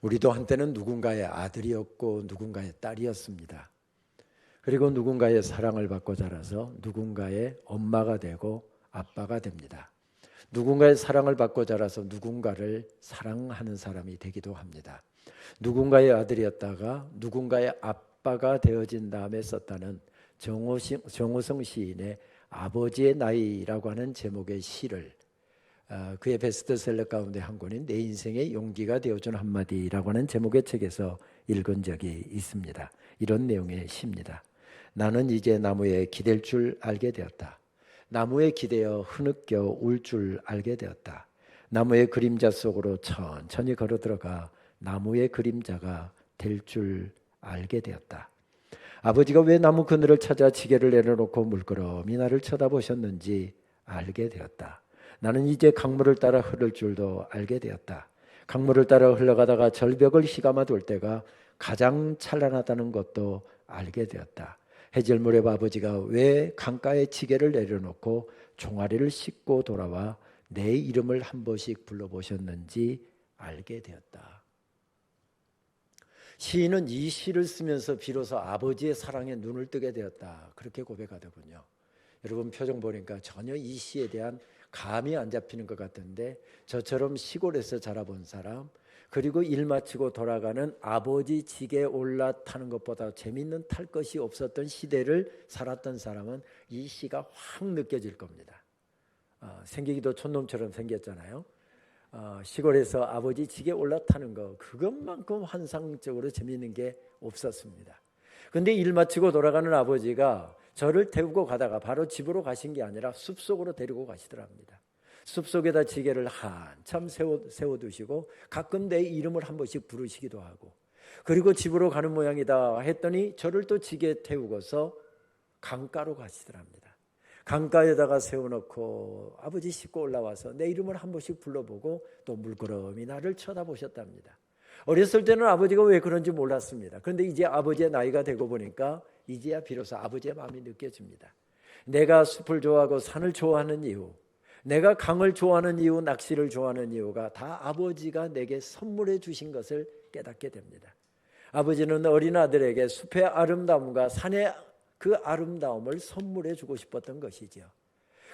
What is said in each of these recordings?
우리도 한때는 누군가의 아들이었고 누군가의 딸이었습니다. 그리고 누군가의 사랑을 받고 자라서 누군가의 엄마가 되고 아빠가 됩니다. 누군가의 사랑을 받고 자라서 누군가를 사랑하는 사람이 되기도 합니다. 누군가의 아들이었다가 누군가의 아빠가 되어진 다음에 썼다는 정호성 시인의 아버지의 나이라고 하는 제목의 시를 그의 베스트셀러 가운데 한 권인 내 인생의 용기가 되어준 한마디라고 하는 제목의 책에서 읽은 적이 있습니다. 이런 내용의 시입니다. 나는 이제 나무에 기댈 줄 알게 되었다. 나무에 기대어 흐느껴 울 줄 알게 되었다. 나무의 그림자 속으로 천천히 걸어 들어가 나무의 그림자가 될 줄 알게 되었다. 아버지가 왜 나무 그늘을 찾아 지게를 내려놓고 물끄러미 나를 쳐다보셨는지 알게 되었다. 나는 이제 강물을 따라 흐를 줄도 알게 되었다. 강물을 따라 흘러가다가 절벽을 휘감아 돌 때가 가장 찬란하다는 것도 알게 되었다. 해질 무렵 아버지가 왜 강가에 지게를 내려놓고 종아리를 씻고 돌아와 내 이름을 한 번씩 불러보셨는지 알게 되었다. 시인은 이 시를 쓰면서 비로소 아버지의 사랑에 눈을 뜨게 되었다, 그렇게 고백하더군요. 여러분 표정 보니까 전혀 이 시에 대한 감이 안 잡히는 것 같은데, 저처럼 시골에서 자라본 사람, 그리고 일 마치고 돌아가는 아버지 지게에 올라타는 것보다 재미있는 탈 것이 없었던 시대를 살았던 사람은 이 시가 확 느껴질 겁니다. 생기기도 촌놈처럼 생겼잖아요. 시골에서 아버지 지게에 올라타는 거, 그것만큼 환상적으로 재미있는 게 없었습니다. 그런데 일 마치고 돌아가는 아버지가 저를 태우고 가다가 바로 집으로 가신 게 아니라 숲속으로 데리고 가시더랍니다. 숲속에다 지게를 한참 세워두시고 가끔 내 이름을 한 번씩 부르시기도 하고, 그리고 집으로 가는 모양이다 했더니 저를 또 지게에 태우고서 강가로 가시더랍니다. 강가에다가 세워놓고 아버지 씻고 올라와서 내 이름을 한 번씩 불러보고 또 물끄러미 나를 쳐다보셨답니다. 어렸을 때는 아버지가 왜 그런지 몰랐습니다. 그런데 이제 아버지의 나이가 되고 보니까 이제야 비로소 아버지의 마음이 느껴집니다. 내가 숲을 좋아하고 산을 좋아하는 이유, 내가 강을 좋아하는 이유, 낚시를 좋아하는 이유가 다 아버지가 내게 선물해 주신 것을 깨닫게 됩니다. 아버지는 어린 아들에게 숲의 아름다움과 산의 그 아름다움을 선물해 주고 싶었던 것이죠.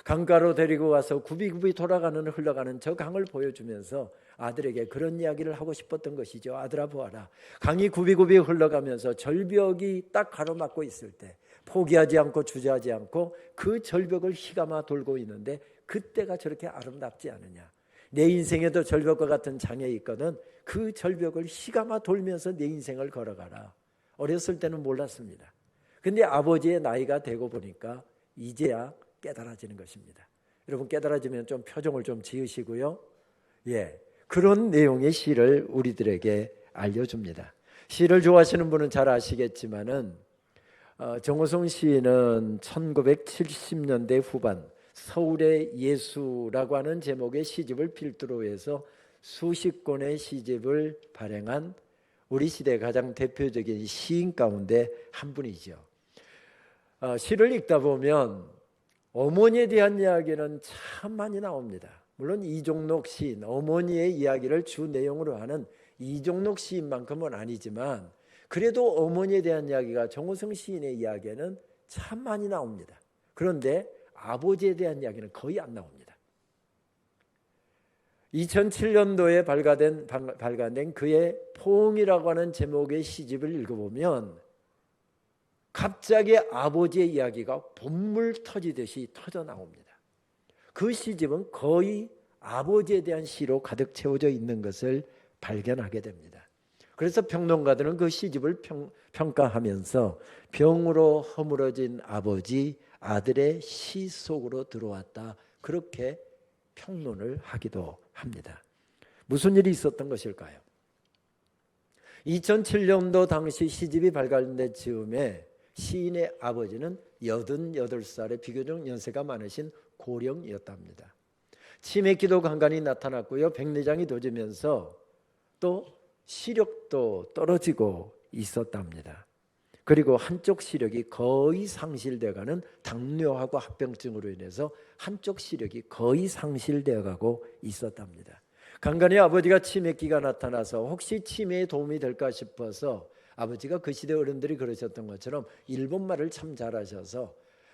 강가로 데리고 와서 굽이굽이 흘러가는 저 강을 보여주면서 아들에게 그런 이야기를 하고 싶었던 것이죠. 아들아 보아라, 강이 굽이굽이 흘러가면서 절벽이 딱 가로막고 있을 때 포기하지 않고 주저하지 않고 그 절벽을 휘감아 돌고 있는데 그때가 저렇게 아름답지 않느냐. 내 인생에도 절벽과 같은 장애 있거든 그 절벽을 휘감아 돌면서 내 인생을 걸어가라. 어렸을 때는 몰랐습니다. 근데 아버지의 나이가 되고 보니까 이제야 깨달아지는 것입니다. 여러분 깨달아지면 좀 표정을 좀 지으시고요. 그런 내용의 시를 우리들에게 알려줍니다. 시를 좋아하시는 분은 잘 아시겠지만은 정호성 시인은 1970년대 후반 서울의 예수라고 하는 제목의 시집을 필두로 해서 수십 권의 시집을 발행한 우리 시대의 가장 대표적인 시인 가운데 한 분이죠. 시를 읽다 보면 어머니에 대한 이야기는 참 많이 나옵니다. 물론 이종록 시인, 어머니의 이야기를 주 내용으로 하는 이종록 시인만큼은 아니지만 그래도 어머니에 대한 이야기가 정호성 시인의 이야기에는 참 많이 나옵니다. 그런데 아버지에 대한 이야기는 거의 안 나옵니다. 2007년도에 발간된 그의 포옹이라고 하는 제목의 시집을 읽어보면 갑자기 아버지의 이야기가 본물 터지듯이 터져 나옵니다. 그 시집은 거의 아버지에 대한 시로 가득 채워져 있는 것을 발견하게 됩니다. 그래서 평론가들은 그 시집을 평가하면서 병으로 허물어진 아버지, 아들의 시 속으로 들어왔다, 그렇게 평론을 하기도 합니다. 무슨 일이 있었던 것일까요? 2007년도 당시 시집이 발간된 즈음에 시인의 아버지는 88살의 비교적 연세가 많으신 고령이었답니다. 치매기도 간간히 나타났고요. 백내장이 도지면서 또 시력도 떨어지고 있었답니다. 그리고 한쪽 시력이 거의 상실되어가는 당뇨하고 합병증으로 인해서 한쪽 시력이 거의 상실되어가고 있었답니다. 간간히 아버지가 치매기가 나타나서 혹시 치매에 도움이 될까 싶어서 아버지가 그 시대 어른들이 그러셨던 것처럼 일본말을 참 잘하셔서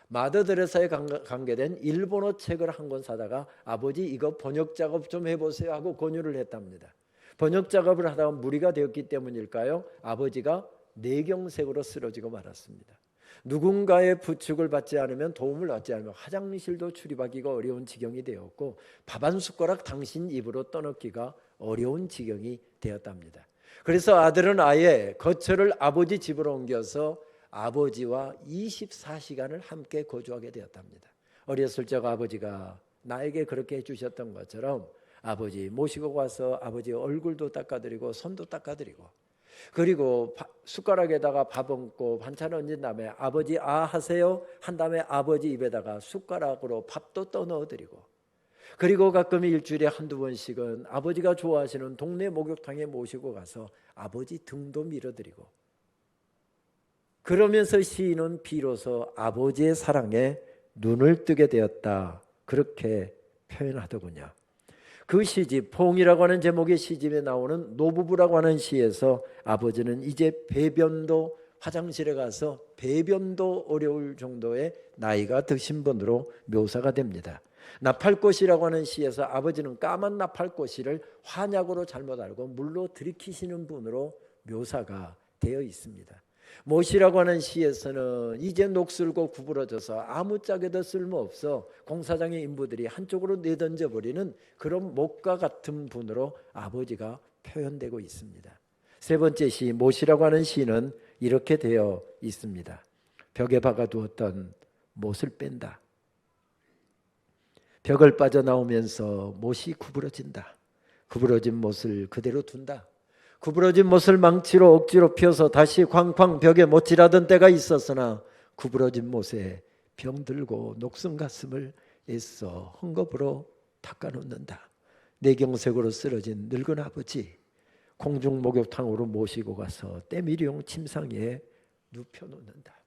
마더 데레사에 관계된 일본어 책을 한 권 사다가 아버지 이거 번역 작업 좀 해보세요 하고 권유를 했답니다. 번역 작업을 하다가 무리가 되었기 때문일까요? 아버지가 뇌경색으로 쓰러지고 말았습니다. 누군가의 부축을 받지 않으면, 도움을 받지 않으면 화장실도 출입하기가 어려운 지경이 되었고 밥 한 숟가락 당신 입으로 떠넣기가 어려운 지경이 되었답니다. 그래서 아들은 아예 거처를 아버지 집으로 옮겨서 아버지와 24시간을 함께 거주하게 되었답니다. 어렸을 적 아버지가 나에게 그렇게 해주셨던 것처럼 아버지 모시고 가서 아버지 얼굴도 닦아드리고 손도 닦아드리고, 그리고 숟가락에다가 밥 얹고 반찬 얹은 다음에 아버지 아 하세요 한 다음에 아버지 입에다가 숟가락으로 밥도 떠넣어드리고, 그리고 가끔 일주일에 한두 번씩은 아버지가 좋아하시는 동네 목욕탕에 모시고 가서 아버지 등도 밀어드리고, 그러면서 시인은 비로소 아버지의 사랑에 눈을 뜨게 되었다, 그렇게 표현하더군요. 그 시집, 포옹이라고 하는 제목의 시집에 나오는 노부부라고 하는 시에서 아버지는 이제 배변도, 화장실에 가서 배변도 어려울 정도의 나이가 드신 분으로 묘사가 됩니다. 나팔꽃이라고 하는 시에서 아버지는 까만 나팔꽃이를 환약으로 잘못 알고 물로 들이키시는 분으로 묘사가 되어 있습니다. 못이라고 하는 시에서는 이제 녹슬고 구부러져서 아무짝에도 쓸모없어 공사장의 인부들이 한쪽으로 내던져버리는 그런 못과 같은 분으로 아버지가 표현되고 있습니다. 세 번째 시, 못이라고 하는 시는 이렇게 되어 있습니다. 벽에 박아두었던 못을 뺀다. 벽을 빠져나오면서 못이 구부러진다. 구부러진 못을 그대로 둔다. 구부러진 못을 망치로 억지로 펴서 다시 쾅쾅 벽에 못질하던 때가 있었으나 구부러진 못에 병들고 녹슨 가슴을 애써 헝겊으로 닦아놓는다. 뇌경색으로 쓰러진 늙은 아버지, 공중 목욕탕으로 모시고 가서 때밀이용 침상에 눕혀놓는다.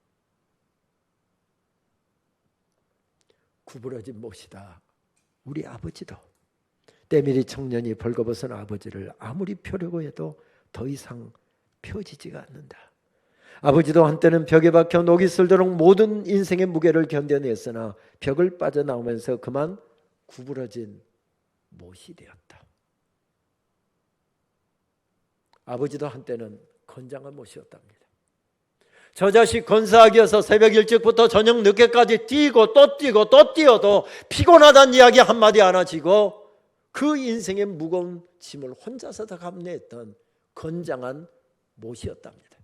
구부러진 못이다. 우리 아버지도 때밀이 청년이 벌거벗은 아버지를 아무리 펴려고 해도 더 이상 펴지지가 않는다. 아버지도 한때는 벽에 박혀 녹이 슬도록 모든 인생의 무게를 견뎌냈으나 벽을 빠져나오면서 그만 구부러진 못이 되었다. 아버지도 한때는 건장한 못이었답니다. 저 자식 건사하기여서 새벽 일찍부터 저녁 늦게까지 뛰고 또 뛰고 또 뛰어도 피곤하다는 이야기 한마디 안 하시고 그 인생의 무거운 짐을 혼자서 다 감내했던 건장한 못이었답니다.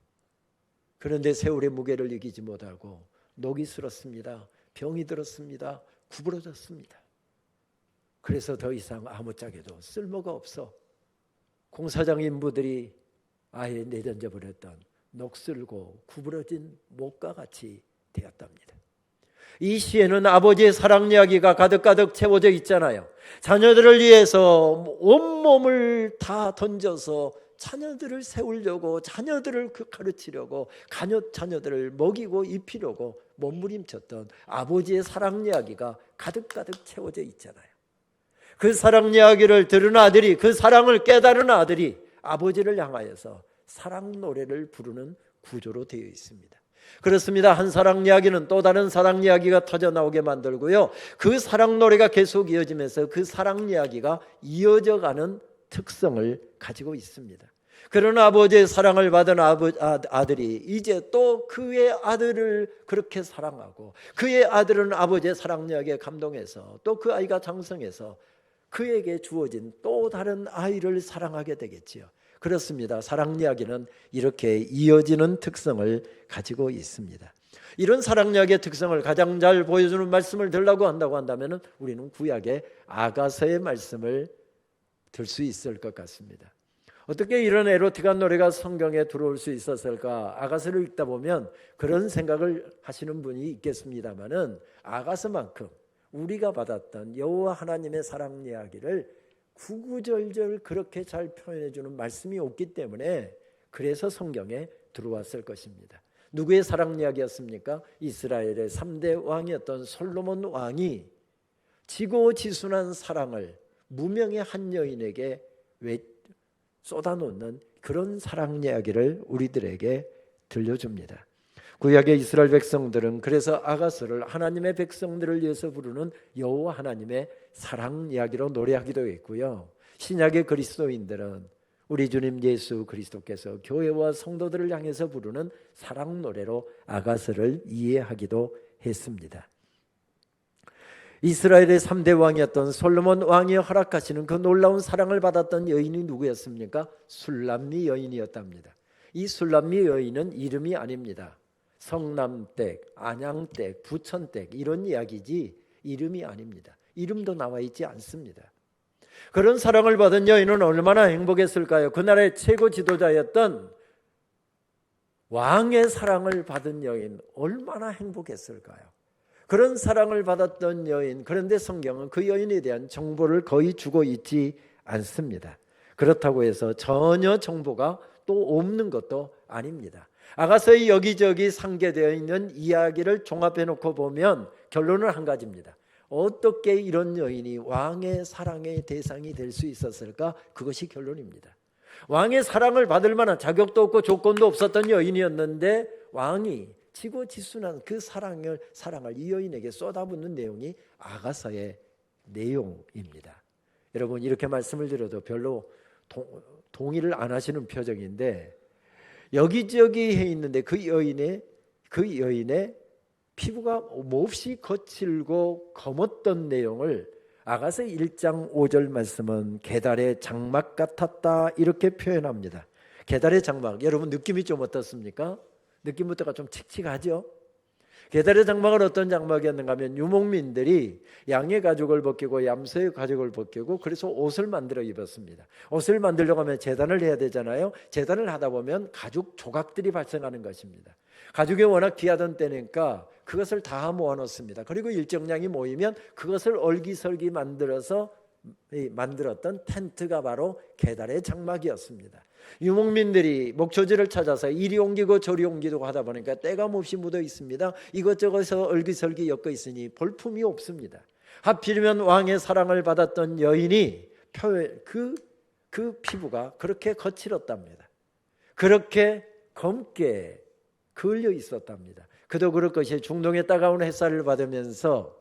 그런데 세월의 무게를 이기지 못하고 녹이 슬었습니다. 병이 들었습니다. 구부러졌습니다. 그래서 더 이상 아무짝에도 쓸모가 없어 공사장 인부들이 아예 내던져 버렸던 녹슬고 구부러진 못과 같이 되었답니다. 이 시에는 아버지의 사랑 이야기가 가득가득 채워져 있잖아요. 자녀들을 위해서 온몸을 다 던져서 자녀들을 세우려고, 자녀들을 가르치려고, 자녀들을 먹이고 입히려고 몸부림쳤던 아버지의 사랑 이야기가 가득가득 채워져 있잖아요. 그 사랑 이야기를 들은 아들이, 그 사랑을 깨달은 아들이 아버지를 향하여서 사랑 노래를 부르는 구조로 되어 있습니다. 그렇습니다. 한 사랑 이야기는 또 다른 사랑 이야기가 터져 나오게 만들고요, 그 사랑 노래가 계속 이어지면서 그 사랑 이야기가 이어져가는 특성을 가지고 있습니다. 그런 아버지의 사랑을 받은 아들이 이제 또 그의 아들을 그렇게 사랑하고, 그의 아들은 아버지의 사랑 이야기에 감동해서 또 그 아이가 장성해서 그에게 주어진 또 다른 아이를 사랑하게 되겠지요. 그렇습니다. 사랑 이야기는 이렇게 이어지는 특성을 가지고 있습니다. 이런 사랑 이야기의 특성을 가장 잘 보여주는 말씀을 들라고 한다면 우리는 구약의 아가서의 말씀을 들 수 있을 것 같습니다. 어떻게 이런 에로틱한 노래가 성경에 들어올 수 있었을까? 아가서를 읽다 보면 그런 생각을 하시는 분이 있겠습니다마는 아가서만큼 우리가 받았던 여호와 하나님의 사랑 이야기를 구구절절 그렇게 잘 표현해 주는 말씀이 없기 때문에 그래서 성경에 들어왔을 것입니다. 누구의 사랑 이야기였습니까? 이스라엘의 3대 왕이었던 솔로몬 왕이 지고지순한 사랑을 무명의 한 여인에게 쏟아놓는 그런 사랑 이야기를 우리들에게 들려줍니다. 구약의 이스라엘 백성들은 그래서 아가서를 하나님의 백성들을 위해서 부르는 여호와 하나님의 사랑 이야기로 노래하기도 했고요. 신약의 그리스도인들은 우리 주님 예수 그리스도께서 교회와 성도들을 향해서 부르는 사랑 노래로 아가서를 이해하기도 했습니다. 이스라엘의 3대 왕이었던 솔로몬 왕이 허락하시는 그 놀라운 사랑을 받았던 여인이 누구였습니까? 술람미 여인이었답니다. 이 술람미 여인은 이름이 아닙니다. 성남댁, 안양댁, 부천댁 이런 이야기지 이름이 아닙니다. 이름도 나와 있지 않습니다. 그런 사랑을 받은 여인은 얼마나 행복했을까요? 그 나라의 최고 지도자였던 왕의 사랑을 받은 여인 얼마나 행복했을까요? 그런 사랑을 받았던 여인, 그런데 성경은 그 여인에 대한 정보를 거의 주고 있지 않습니다. 그렇다고 해서 전혀 정보가 또 없는 것도 아닙니다. 아가서의 여기저기 상계되어 있는 이야기를 종합해 놓고 보면 결론은 한 가지입니다. 어떻게 이런 여인이 왕의 사랑의 대상이 될 수 있었을까? 그것이 결론입니다. 왕의 사랑을 받을 만한 자격도 없고 조건도 없었던 여인이었는데 왕이 지고지순한 그 사랑을 이 여인에게 쏟아붓는 내용이 아가서의 내용입니다. 여러분 이렇게 말씀을 드려도 별로 동의를 안 하시는 표정인데 여기저기 해 있는데 그 여인의 피부가 몹시 거칠고 검었던 내용을 아가서 1장 5절 말씀은 계달의 장막 같았다 이렇게 표현합니다. 계달의 장막 여러분 느낌이 좀 어떻습니까? 느낌부터가 좀 칙칙하죠? 계달의 장막은 어떤 장막이었는가 하면 유목민들이 양의 가죽을 벗기고 염소의 가죽을 벗기고 그래서 옷을 만들어 입었습니다. 옷을 만들려고 하면 제단을 해야 되잖아요. 제단을 하다 보면 가죽 조각들이 발생하는 것입니다. 가죽이 워낙 귀하던 때니까 그것을 다 모아놓습니다. 그리고 일정량이 모이면 그것을 얼기설기 만들었던 텐트가 바로 계달의 장막이었습니다. 유목민들이 목초지를 찾아서 이리 옮기고 저리 옮기고 하다 보니까 때가 몹시 묻어 있습니다. 이것저것서 얼기설기 엮여 있으니 볼품이 없습니다. 하필이면 왕의 사랑을 받았던 여인이 그 피부가 그렇게 거칠었답니다. 그렇게 검게 그을려 있었답니다. 그도 그럴 것이 중동의 따가운 햇살을 받으면서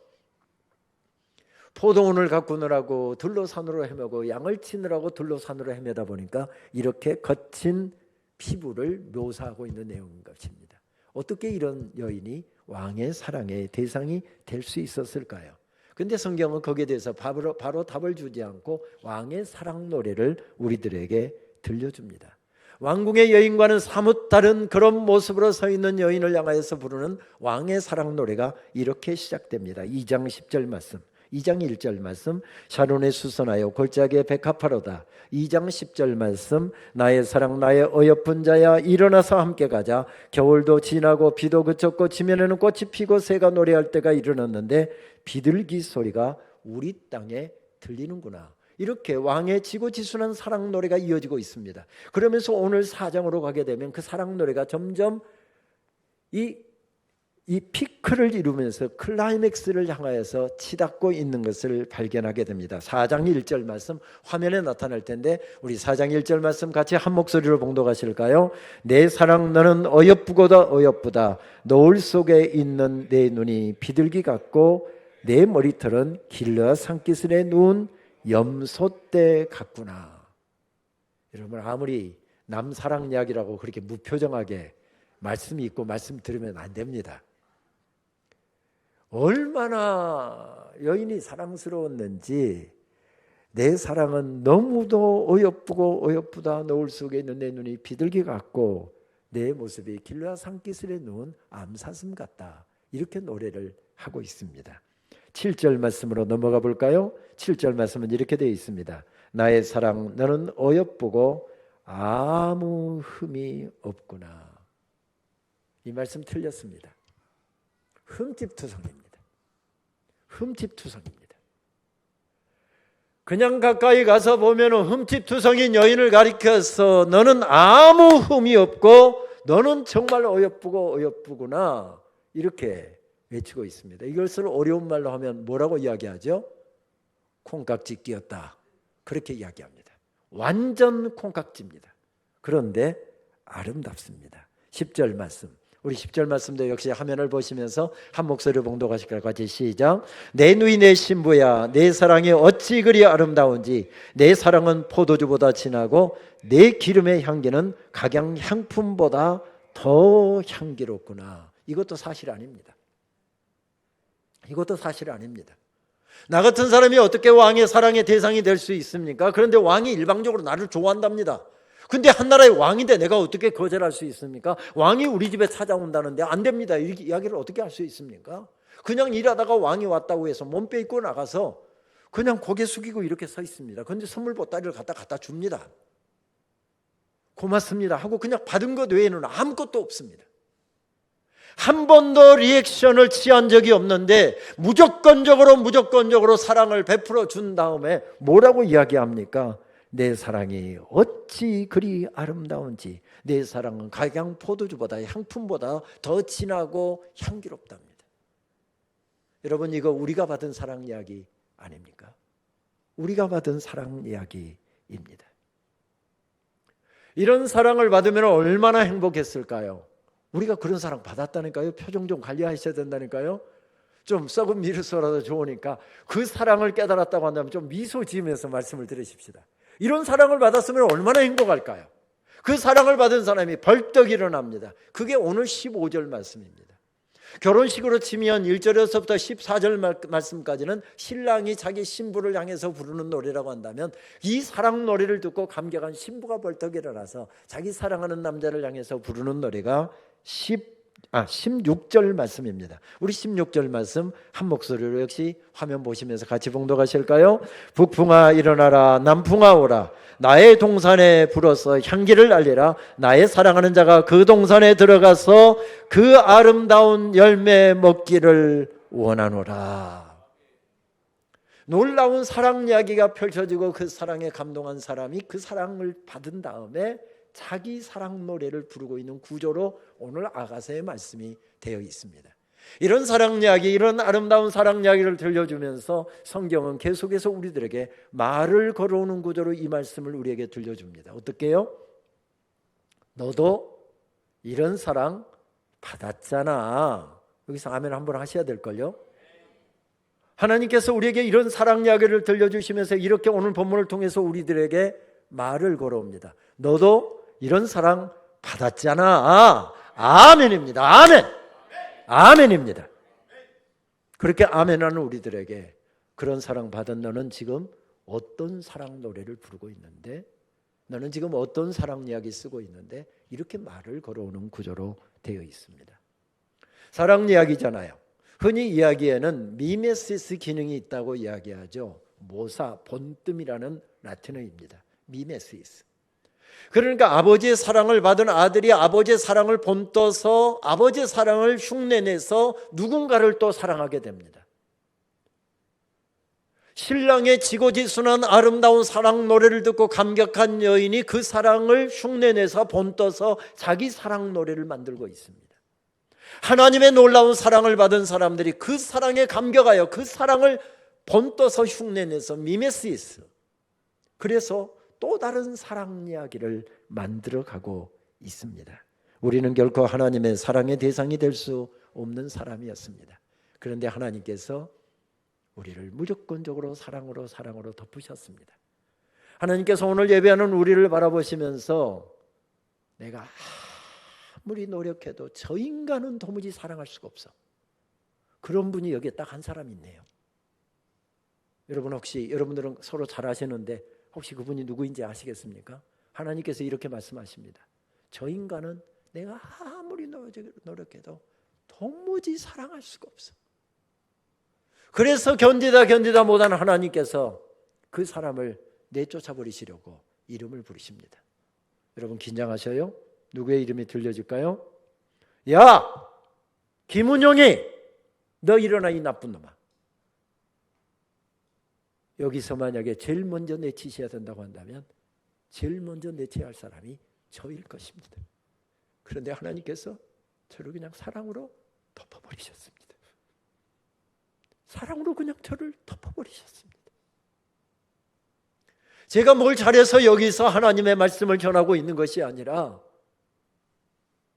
포도원을 가꾸느라고 들로산으로 헤매고 양을 치느라고 들로산으로 헤매다 보니까 이렇게 거친 피부를 묘사하고 있는 내용인 것입니다. 어떻게 이런 여인이 왕의 사랑의 대상이 될 수 있었을까요? 근데 성경은 거기에 대해서 바로 답을 주지 않고 왕의 사랑 노래를 우리들에게 들려줍니다. 왕궁의 여인과는 사뭇 다른 그런 모습으로 서 있는 여인을 향하여서 부르는 왕의 사랑 노래가 이렇게 시작됩니다. 2장 10절 말씀, 2장 1절 말씀, 샤론에 수선하여 골짜기에 백합화로다. 2장 10절 말씀, 나의 사랑 나의 어여쁜 자야 일어나서 함께 가자. 겨울도 지나고 비도 그쳤고 지면에는 꽃이 피고 새가 노래할 때가 이르렀는데 비둘기 소리가 우리 땅에 들리는구나. 이렇게 왕의 지고지순한 사랑 노래가 이어지고 있습니다. 그러면서 오늘 4장으로 가게 되면 그 사랑 노래가 점점 이 피크를 이루면서 클라이맥스를 향하여서 치닫고 있는 것을 발견하게 됩니다. 4장 1절 말씀 화면에 나타날 텐데 우리 4장 1절 말씀 같이 한 목소리로 봉독하실까요? 내 사랑 너는 어여쁘고다 어여쁘다. 노을 속에 있는 내 눈이 비둘기 같고 내 머리털은 길르앗 산기슭에 누운 염소떼 같구나. 여러분 아무리 남사랑 이야기라고 그렇게 무표정하게 말씀이 있고 말씀 들으면 안 됩니다. 얼마나 여인이 사랑스러웠는지 내 사랑은 너무도 어여쁘고 어여쁘다. 노을 속에 있는 내 눈이 비둘기 같고 내 모습이 길르앗 산기슭에 누운 암사슴 같다. 이렇게 노래를 하고 있습니다. 7절 말씀으로 넘어가 볼까요? 7절 말씀은 이렇게 되어 있습니다. 나의 사랑 너는 어여쁘고 아무 흠이 없구나. 이 말씀 틀렸습니다. 흠집투성입니다. 흠집투성입니다. 그냥 가까이 가서 보면 흠집투성인 여인을 가리켜서 너는 아무 흠이 없고 너는 정말 어여쁘고 어여쁘구나 이렇게 외치고 있습니다. 이것을 어려운 말로 하면 뭐라고 이야기하죠? 콩깍지 끼었다. 그렇게 이야기합니다. 완전 콩깍지입니다. 그런데 아름답습니다. 10절 말씀, 우리 10절 말씀도 역시 화면을 보시면서 한 목소리로 봉독하실 것 같이 시작. 내 누이 내 신부야, 내 사랑이 어찌 그리 아름다운지, 내 사랑은 포도주보다 진하고 내 기름의 향기는 각양 향품보다 더 향기롭구나. 이것도 사실 아닙니다. 이것도 사실 아닙니다. 나 같은 사람이 어떻게 왕의 사랑의 대상이 될 수 있습니까? 그런데 왕이 일방적으로 나를 좋아한답니다. 근데 한 나라의 왕인데 내가 어떻게 거절할 수 있습니까? 왕이 우리 집에 찾아온다는데 안 됩니다. 이렇게 이야기를 어떻게 할 수 있습니까? 그냥 일하다가 왕이 왔다고 해서 몸 빼입고 나가서 그냥 고개 숙이고 이렇게 서 있습니다. 그런데 선물 보따리를 갖다 줍니다. 고맙습니다 하고 그냥 받은 것 외에는 아무것도 없습니다. 한 번도 리액션을 취한 적이 없는데 무조건적으로 사랑을 베풀어 준 다음에 뭐라고 이야기합니까? 내 사랑이 어찌 그리 아름다운지, 내 사랑은 각양 포도주보다 향품보다 더 진하고 향기롭답니다. 여러분, 이거 우리가 받은 사랑 이야기 아닙니까? 우리가 받은 사랑 이야기입니다. 이런 사랑을 받으면 얼마나 행복했을까요? 우리가 그런 사랑 받았다니까요. 표정 좀 관리하셔야 된다니까요. 좀 썩은 미소라도 좋으니까 그 사랑을 깨달았다고 한다면 좀 미소 지으면서 말씀을 들으십시다. 이런 사랑을 받았으면 얼마나 행복할까요? 그 사랑을 받은 사람이 벌떡 일어납니다. 그게 오늘 15절 말씀입니다. 결혼식으로 치면 1절에서부터 14절 말씀까지는 신랑이 자기 신부를 향해서 부르는 노래라고 한다면, 이 사랑 노래를 듣고 감격한 신부가 벌떡 일어나서 자기 사랑하는 남자를 향해서 부르는 노래가 16절 말씀입니다. 우리 16절 말씀 한 목소리로 역시 화면 보시면서 같이 봉독하실까요? 북풍아 일어나라, 남풍아 오라, 나의 동산에 불어서 향기를 알리라. 나의 사랑하는 자가 그 동산에 들어가서 그 아름다운 열매 먹기를 원하노라. 놀라운 사랑 이야기가 펼쳐지고 그 사랑에 감동한 사람이 그 사랑을 받은 다음에 자기 사랑 노래를 부르고 있는 구조로 오늘 아가서의 말씀이 되어 있습니다. 이런 사랑 이야기, 이런 아름다운 사랑 이야기를 들려주면서 성경은 계속해서 우리들에게 말을 걸어오는 구조로 이 말씀을 우리에게 들려줍니다. 어떻게요? 너도 이런 사랑 받았잖아. 여기서 아멘 한번 하셔야 될걸요. 하나님께서 우리에게 이런 사랑 이야기를 들려주시면서 이렇게 오늘 본문을 통해서 우리들에게 말을 걸어옵니다. 너도 이런 사랑 받았잖아. 아멘입니다. 아멘. 아멘입니다. 그렇게 아멘하는 우리들에게 그런 사랑 받은 너는 지금 어떤 사랑 노래를 부르고 있는데, 너는 지금 어떤 사랑 이야기 쓰고 있는데, 이렇게 말을 걸어오는 구조로 되어 있습니다. 사랑 이야기잖아요. 흔히 이야기에는 미메시스 기능이 있다고 이야기하죠. 모사, 본뜸이라는 라틴어입니다. 미메시스. 그러니까 아버지의 사랑을 받은 아들이 아버지의 사랑을 본떠서 아버지의 사랑을 흉내내서 누군가를 또 사랑하게 됩니다. 신랑의 지고지순한 아름다운 사랑 노래를 듣고 감격한 여인이 그 사랑을 흉내내서 본떠서 자기 사랑 노래를 만들고 있습니다. 하나님의 놀라운 사랑을 받은 사람들이 그 사랑에 감격하여 그 사랑을 본떠서 흉내내서 미메시스, 그래서 또 다른 사랑 이야기를 만들어가고 있습니다. 우리는 결코 하나님의 사랑의 대상이 될 수 없는 사람이었습니다. 그런데 하나님께서 우리를 무조건적으로 사랑으로 덮으셨습니다. 하나님께서 오늘 예배하는 우리를 바라보시면서 내가 아무리 노력해도 저 인간은 도무지 사랑할 수가 없어, 그런 분이 여기에 딱 한 사람 있네요. 여러분, 혹시 여러분들은 서로 잘 아시는데 혹시 그분이 누구인지 아시겠습니까? 하나님께서 이렇게 말씀하십니다. 저 인간은 내가 아무리 노력해도 도무지 사랑할 수가 없어. 그래서 견디다 못하는 하나님께서 그 사람을 내쫓아 버리시려고 이름을 부르십니다. 여러분, 긴장하셔요. 누구의 이름이 들려질까요? 야, 김은영이, 너 일어나, 이 나쁜 놈아. 여기서 만약에 제일 먼저 내치셔야 된다고 한다면 제일 먼저 내쳐야 할 사람이 저일 것입니다. 그런데 하나님께서 저를 그냥 사랑으로 덮어버리셨습니다. 사랑으로 그냥 저를 덮어버리셨습니다. 제가 뭘 잘해서 여기서 하나님의 말씀을 전하고 있는 것이 아니라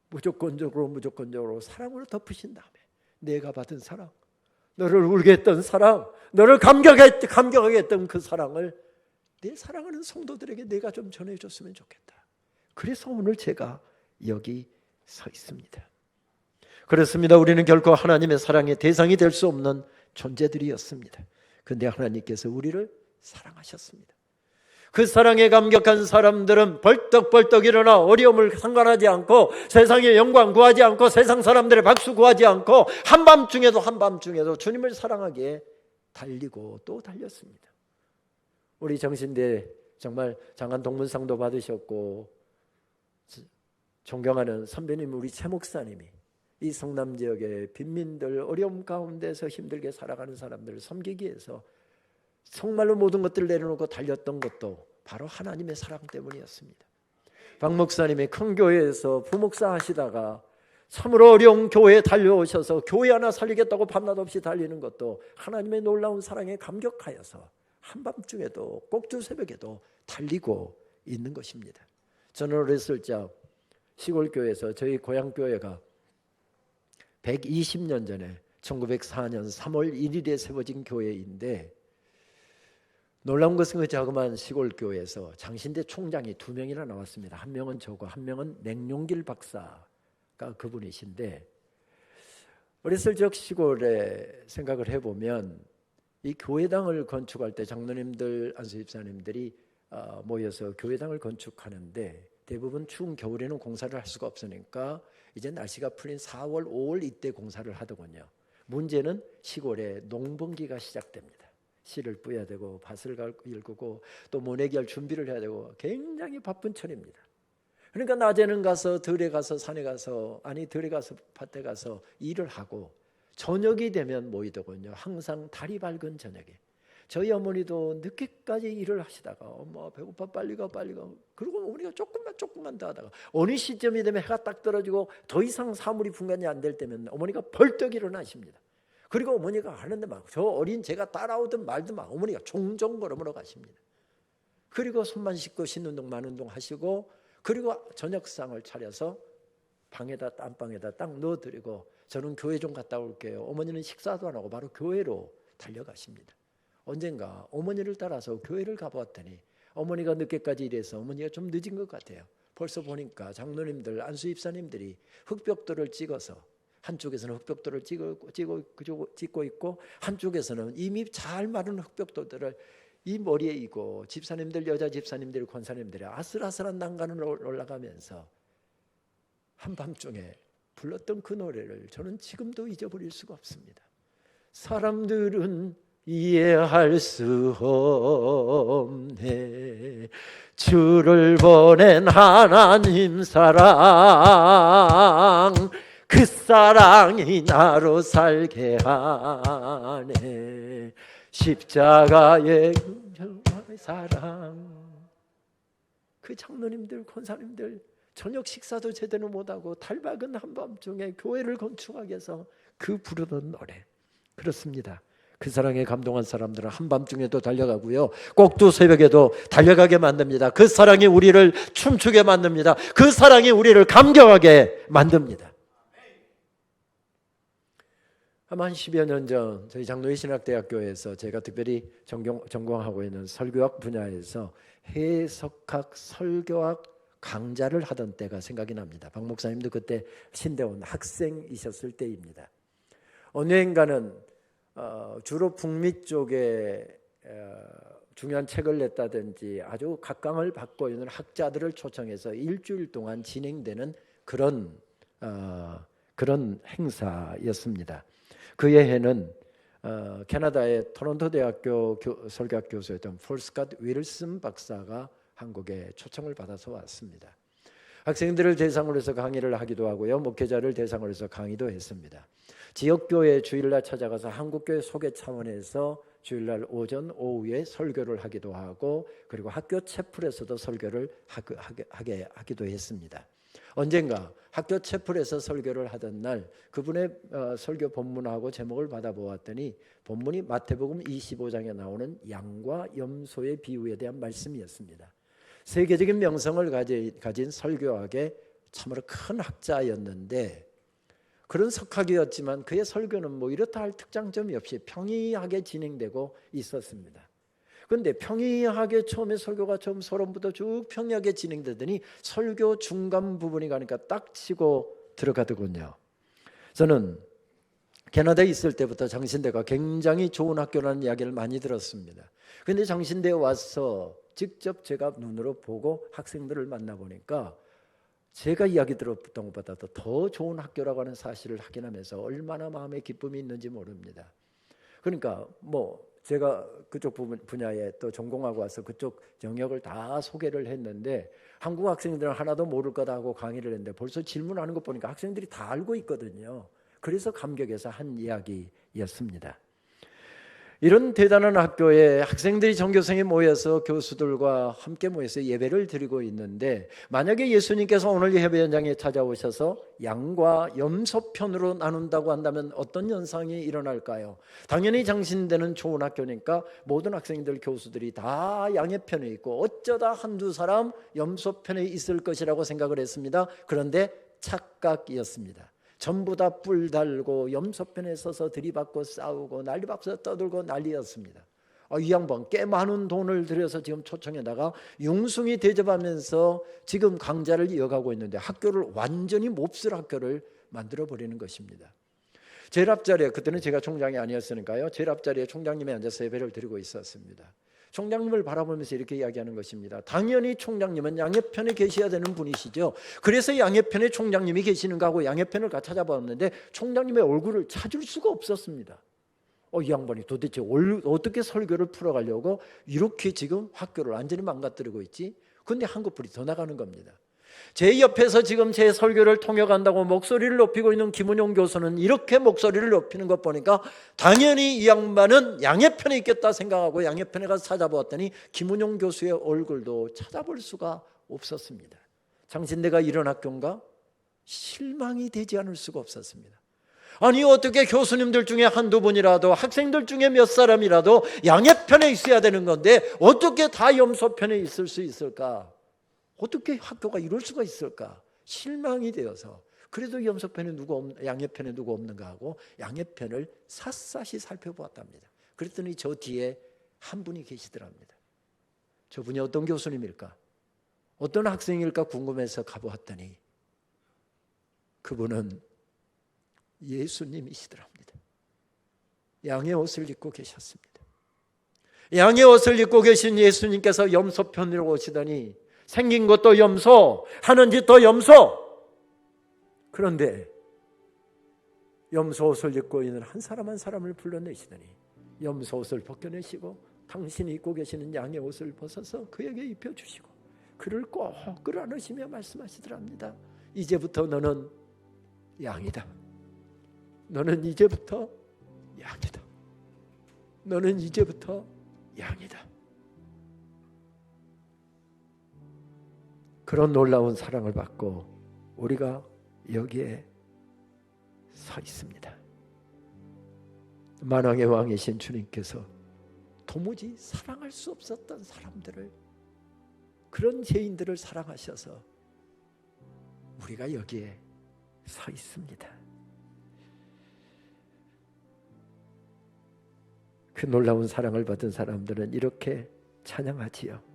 무조건적으로 사랑으로 덮으신 다음에 내가 받은 사랑, 너를 울게 했던 사랑, 너를 감격하게 했던 그 사랑을 내 사랑하는 성도들에게 내가 좀 전해줬으면 좋겠다. 그래서 오늘 제가 여기 서 있습니다. 그렇습니다. 우리는 결코 하나님의 사랑의 대상이 될 수 없는 존재들이었습니다. 그런데 하나님께서 우리를 사랑하셨습니다. 그 사랑에 감격한 사람들은 벌떡벌떡 일어나 어려움을 상관하지 않고 세상의 영광 구하지 않고 세상 사람들의 박수 구하지 않고 한밤중에도 주님을 사랑하기에 달리고 또 달렸습니다. 우리 정신대 정말 장한 동문상도 받으셨고 존경하는 선배님 우리 최 목사님이 이 성남 지역의 빈민들 어려움 가운데서 힘들게 살아가는 사람들을 섬기기 위해서 정말로 모든 것들을 내려놓고 달렸던 것도 바로 하나님의 사랑 때문이었습니다. 박 목사님이 큰 교회에서 부목사 하시다가 참으로 어려운 교회에 달려오셔서 교회 하나 살리겠다고 밤낮 없이 달리는 것도 하나님의 놀라운 사랑에 감격하여서 한밤중에도 꼭두 새벽에도 달리고 있는 것입니다. 저는 어렸을 적 시골교회에서 저희 고향교회가 120년 전에 1904년 3월 1일에 세워진 교회인데 놀라운 것은 그 자그마한 시골교회에서 장신대 총장이 2명이나 나왔습니다. 한 명은 저고 한 명은 냉룡길 박사가 그분이신데 어렸을 적 시골에 생각을 해보면 이 교회당을 건축할 때 장로님들 안수집사님들이 모여서 교회당을 건축하는데 대부분 추운 겨울에는 공사를 할 수가 없으니까 이제 날씨가 풀린 4월 5월 이때 공사를 하더군요. 문제는 시골에 농번기가 시작됩니다. 씨를 뿌려야 되고 밭을 일구고 또 모내기할 준비를 해야 되고 굉장히 바쁜 철입니다. 그러니까 낮에는 가서 들에 가서 산에 가서 들에 가서 밭에 가서 일을 하고 저녁이 되면 모이더군요. 항상 달이 밝은 저녁에. 저희 어머니도 늦게까지 일을 하시다가 엄마 배고파 빨리 가 그리고 어머니가 조금만 더 하다가 어느 시점이 되면 해가 딱 떨어지고 더 이상 사물이 분간이 안 될 때면 어머니가 벌떡 일어나십니다. 그리고 어머니가 하는데 막 저 어린 제가 따라오든 말든 막 어머니가 종종 걸음으로 가십니다. 그리고 손만 씻고 씻는 동 마는 동 하시고 그리고 저녁상을 차려서 방에다 안방에다 딱 넣어드리고 저는 교회 좀 갔다 올게요. 어머니는 식사도 안 하고 바로 교회로 달려가십니다. 언젠가 어머니를 따라서 교회를 가보았더니 어머니가 늦게까지 일해서 어머니가 좀 늦은 것 같아요. 벌써 보니까 장로님들 안수입사님들이 흙벽돌을 찍어서 한쪽에서는 흙벽돌을 찍고 있고 한쪽에서는 이미 잘 마른 흙벽돌들을 이 머리에 이고 집사님들 여자 집사님들 권사님들이 아슬아슬한 난간을 올라가면서 한밤중에 불렀던 그 노래를 저는 지금도 잊어버릴 수가 없습니다. 사람들은 이해할 수 없네 주를 보낸 하나님 사랑 그 사랑이 나로 살게 하네 십자가의 사랑. 그 장로님들 권사님들 저녁 식사도 제대로 못하고 달박은 한밤중에 교회를 건축하기 위해서 그 부르던 노래. 그렇습니다. 그 사랑에 감동한 사람들은 한밤중에도 달려가고요 꼭두 새벽에도 달려가게 만듭니다. 그 사랑이 우리를 춤추게 만듭니다. 그 사랑이 우리를 감격하게 만듭니다. 아마 한 10여 년 전 저희 장로회 신학대학교에서 제가 특별히 전공하고 있는 설교학 분야에서 해석학 설교학 강좌를 하던 때가 생각이 납니다. 박 목사님도 그때 신대원 학생이셨을 때입니다. 어느 해인가는 주로 북미 쪽에 중요한 책을 냈다든지 아주 각광을 받고 있는 학자들을 초청해서 일주일 동안 진행되는 그런 행사였습니다. 그 해에는 캐나다의 토론토 대학교 설교학 교수였던 폴스캇 윌슨 박사가 한국에 초청을 받아서 왔습니다. 학생들을 대상으로 해서 강의를 하기도 하고요 목회자를 대상으로 해서 강의도 했습니다. 지역교회 주일날 찾아가서 한국교회 소개 차원에서 주일날 오전 오후에 설교를 하기도 하고 그리고 학교 채플에서도 설교를 하기도 했습니다. 언젠가 학교 채플에서 설교를 하던 날 그분의 설교 본문하고 제목을 받아보았더니 본문이 마태복음 25장에 나오는 양과 염소의 비유에 대한 말씀이었습니다. 세계적인 명성을 가진 설교학의 참으로 큰 학자였는데, 그런 석학이었지만 그의 설교는 뭐 이렇다 할 특장점이 없이 평이하게 진행되고 있었습니다. 그런데 평이하게 처음에 설교가 처음 서론부터 쭉 평이하게 진행되더니 설교 중간 부분이 가니까 딱 치고 들어가더군요. 저는 캐나다에 있을 때부터 장신대가 굉장히 좋은 학교라는 이야기를 많이 들었습니다. 그런데 장신대에 와서 직접 제가 눈으로 보고 학생들을 만나보니까 제가 이야기 들었던 것보다도 더 좋은 학교라고 하는 사실을 확인하면서 얼마나 마음에 기쁨이 있는지 모릅니다. 그러니까 뭐 제가 그쪽 분야에 또 전공하고 와서 그쪽 영역을 다 소개를 했는데 한국 학생들은 하나도 모를 거다 하고 강의를 했는데 벌써 질문하는 것 보니까 학생들이 다 알고 있거든요. 그래서 감격해서 한 이야기였습니다. 이런 대단한 학교에 학생들이 전교생이 모여서 교수들과 함께 모여서 예배를 드리고 있는데, 만약에 예수님께서 오늘 예배 현장에 찾아오셔서 양과 염소 편으로 나눈다고 한다면 어떤 현상이 일어날까요? 당연히 장신대는 좋은 학교니까 모든 학생들, 교수들이 다 양의 편에 있고 어쩌다 한두 사람 염소 편에 있을 것이라고 생각을 했습니다. 그런데 착각이었습니다. 전부 다 뿔 달고 염소편에 서서 들이받고 싸우고 난리박수 떠들고 난리였습니다. 이 양반 꽤 많은 돈을 들여서 지금 초청에다가 융숭이 대접하면서 지금 강좌를 이어가고 있는데 학교를 완전히 몹쓸 학교를 만들어버리는 것입니다. 제일 앞자리에, 그때는 제가 총장이 아니었으니까요, 제일 앞자리에 총장님이 앉아서 예배를 드리고 있었습니다. 총장님을 바라보면서 이렇게 이야기하는 것입니다. 당연히 총장님은 양의 편에 계셔야 되는 분이시죠. 그래서 양의 편에 총장님이 계시는가 하고 양의 편을 가 찾아봤는데 총장님의 얼굴을 찾을 수가 없었습니다. 이 양반이 도대체 어떻게 설교를 풀어가려고 이렇게 지금 학교를 완전히 망가뜨리고 있지? 근데 한꺼풀이 더 나가는 겁니다. 제 옆에서 지금 제 설교를 통역한다고 목소리를 높이고 있는 김은용 교수는 이렇게 목소리를 높이는 것 보니까 당연히 이 양반은 양의 편에 있겠다 생각하고 양의 편에 가서 찾아보았더니 김은용 교수의 얼굴도 찾아볼 수가 없었습니다. 장신대가 이런 학교인가? 실망이 되지 않을 수가 없었습니다. 아니, 어떻게 교수님들 중에 한두 분이라도, 학생들 중에 몇 사람이라도 양의 편에 있어야 되는 건데 어떻게 다 염소 편에 있을 수 있을까? 어떻게 학교가 이럴 수가 있을까? 실망이 되어서 그래도 염소 편에 양의 편에 누구 없는가 하고 양의 편을 샅샅이 살펴보았답니다. 그랬더니 저 뒤에 한 분이 계시더랍니다. 저분이 어떤 교수님일까? 어떤 학생일까 궁금해서 가보았더니 그분은 예수님이시더랍니다. 양의 옷을 입고 계셨습니다. 양의 옷을 입고 계신 예수님께서 염소 편으로 오시더니 생긴 것도 염소, 하는 짓도 염소. 그런데 염소 옷을 입고 있는 한 사람 한 사람을 불러내시더니 염소 옷을 벗겨내시고 당신이 입고 계시는 양의 옷을 벗어서 그에게 입혀주시고 그를 꼭 끌어안으시며 말씀하시더랍니다. 이제부터 너는 양이다. 너는 이제부터 양이다. 너는 이제부터 양이다. 그런 놀라운 사랑을 받고 우리가 여기에 서 있습니다. 만왕의 왕이신 주님께서 도무지 사랑할 수 없었던 사람들을, 그런 죄인들을 사랑하셔서 우리가 여기에 서 있습니다. 그 놀라운 사랑을 받은 사람들은 이렇게 찬양하지요.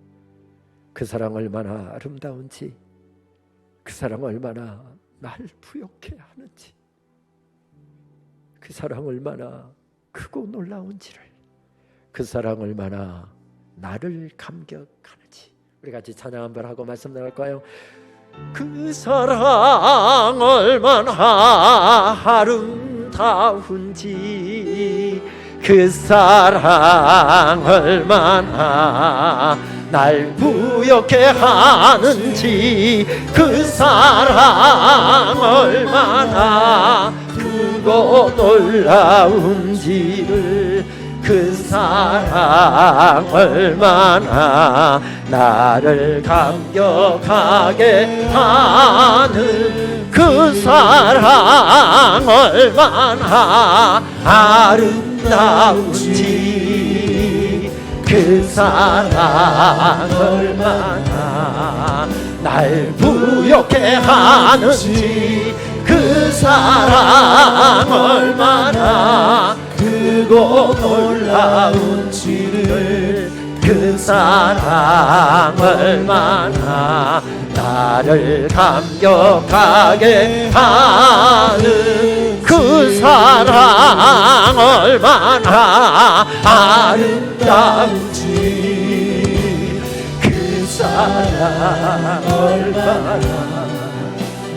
그 사랑 얼마나 아름다운지, 그 사랑 얼마나 날 부욕해 하는지, 그 사랑 얼마나 크고 놀라운지를, 그 사랑 얼마나 나를 감격하는지. 우리 같이 찬양 한번 하고 말씀 나갈까요? 그 사랑 얼마나 아름다운지, 그 사랑 얼마나 날 부욕해 하는지, 그 사랑 얼마나 크고 놀라운지를, 그 사랑 얼마나 나를 감격하게 하는 그 사랑 얼마나 아름다운지 그 사랑 얼마나 날 부욕해 하는지 그 사랑 얼마나 크고 놀라운지를 그 사랑 얼마나 나를 감격하게 하는 그 사랑 얼마나 아름다운지 그 사랑 얼마나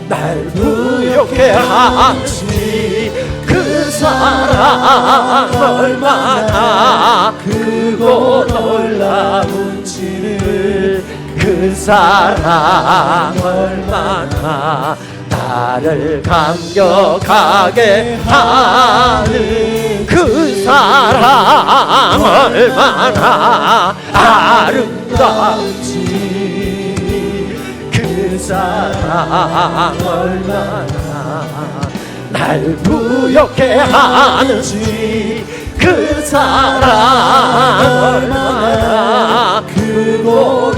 날 부욕해 하는지 그 사랑 얼마나 크고 놀라운지를 그 사랑 얼마나 나를 감격하게 하는 그 사랑 얼마나 아름다운지 그 사랑 얼마나 날 부욕해 하는지 그 사랑 얼마나 크고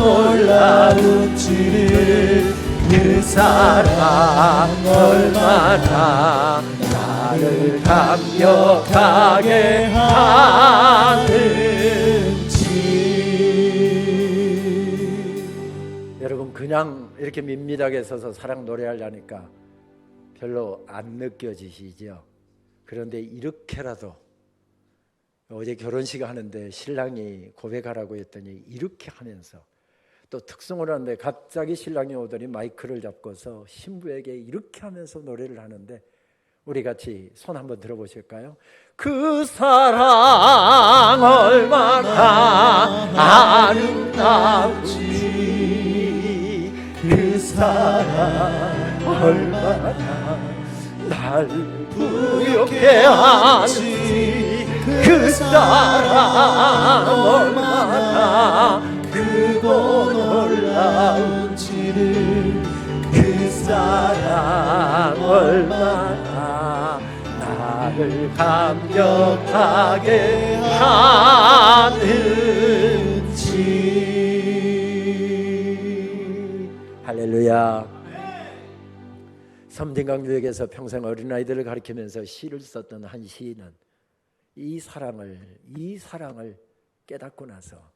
놀라운지를 그 사랑 얼마나 나를 감격하게 하는지. 여러분 그냥 이렇게 밋밋하게 서서 사랑 노래하려니까 별로 안 느껴지시죠? 그런데 이렇게라도 어제 결혼식 하는데 신랑이 고백하라고 했더니 이렇게 하면서 또 특성을 하는데 갑자기 신랑이 오더니 마이크를 잡고서 신부에게 이렇게 하면서 노래를 하는데 우리 같이 손 한번 들어보실까요? 그 사랑 얼마나 아름다운지 그 사랑 얼마나 날 부욕해 하는지 그 사랑 얼마나 크고 놀라운지를 그 사랑 얼마나 나를 감격하게 하는지. 할렐루야. 섬진강주역에서 평생 어린아이들을 가르치면서 시를 썼던 한 시인은 이 사랑을 깨닫고 나서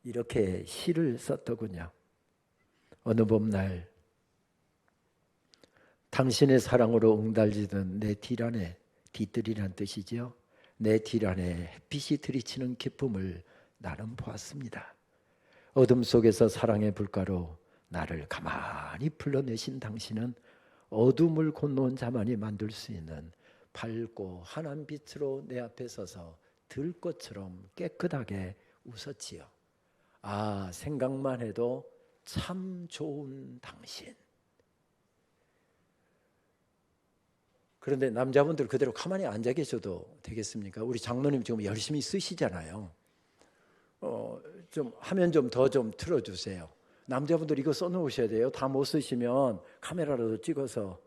이렇게 시를 썼더군요. 어느 봄날 당신의 사랑으로 응달지던 내 뒤란에, 뒤뜰이란 뜻이죠. 내 뒤란에 햇빛이 들이치는 기쁨을 나는 보았습니다. 어둠 속에서 사랑의 불가로 나를 가만히 불러내신 당신은 어둠을 건너온 자만이 만들 수 있는 밝고 환한 빛으로 내 앞에 서서 들꽃처럼 깨끗하게 웃었지요. 아, 생각만 해도 참 좋은 당신. 그런데 남자분들 그대로 가만히 앉아 계셔도 되겠습니까? 우리 장로님 지금 열심히 쓰시잖아요. 좀 화면 좀 더 좀 틀어주세요. 남자분들 이거 써놓으셔야 돼요. 다 못 쓰시면 카메라로 찍어서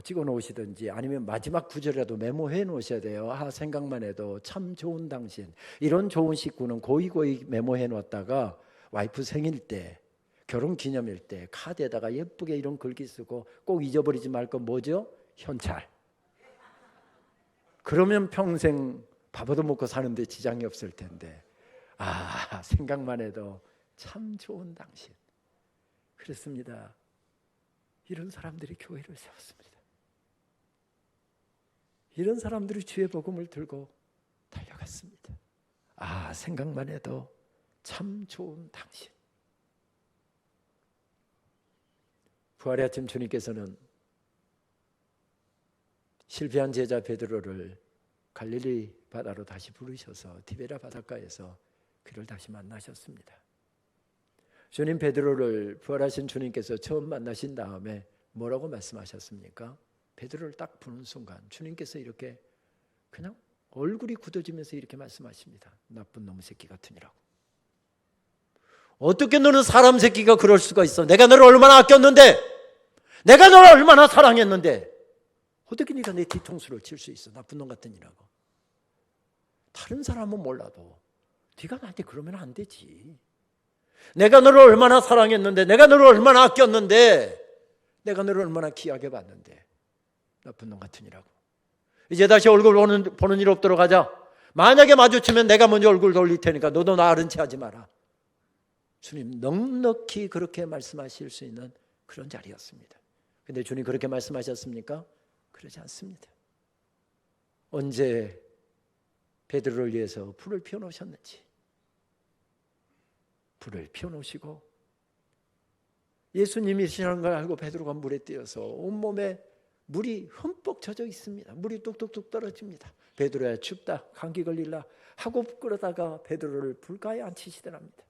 찍어 놓으시든지 아니면 마지막 구절이라도 메모해 놓으셔야 돼요. 아, 생각만 해도 참 좋은 당신. 이런 좋은 식구는 고이고이 메모해 놨다가 와이프 생일 때, 결혼 기념일 때 카드에다가 예쁘게 이런 글귀 쓰고 꼭 잊어버리지 말 건 뭐죠? 현찰. 그러면 평생 밥 얻어먹고 사는데 지장이 없을 텐데. 아, 생각만 해도 참 좋은 당신. 그렇습니다. 이런 사람들이 교회를 세웠습니다. 이런 사람들이 주의 복음을 들고 달려갔습니다. 아, 생각만 해도 참 좋은 당신. 부활의 아침 주님께서는 실패한 제자 베드로를 갈릴리 바다로 다시 부르셔서 티베라 바닷가에서 그를 다시 만나셨습니다. 주님 베드로를 부활하신 주님께서 처음 만나신 다음에 뭐라고 말씀하셨습니까? 베드로를 딱 보는 순간 주님께서 이렇게 그냥 얼굴이 굳어지면서 이렇게 말씀하십니다. 나쁜 놈 새끼 같으니라고. 어떻게 너는 사람 새끼가 그럴 수가 있어? 내가 너를 얼마나 아꼈는데, 내가 너를 얼마나 사랑했는데 어떻게 네가 내 뒤통수를 칠 수 있어? 나쁜 놈 같으니라고. 다른 사람은 몰라도 네가 나한테 그러면 안 되지. 내가 너를 얼마나 사랑했는데, 내가 너를 얼마나 아꼈는데, 내가 너를 얼마나 귀하게 봤는데 나쁜 놈 같으니라고. 이제 다시 얼굴 보는 일 없도록 하자. 만약에 마주치면 내가 먼저 얼굴 돌릴 테니까 너도 나 아른 체 하지 마라. 주님 넉넉히 그렇게 말씀하실 수 있는 그런 자리였습니다. 근데 주님 그렇게 말씀하셨습니까? 그러지 않습니다. 언제 베드로를 위해서 불을 피워놓으셨는지, 불을 피워놓으시고 예수님이시라는 걸 알고 베드로가 물에 뛰어서 온몸에 물이 흠뻑 젖어 있습니다. 물이 뚝뚝뚝 떨어집니다. 베드로야 춥다, 감기 걸릴라 하고 끌어다가 베드로를 불가에 앉히시더랍니다.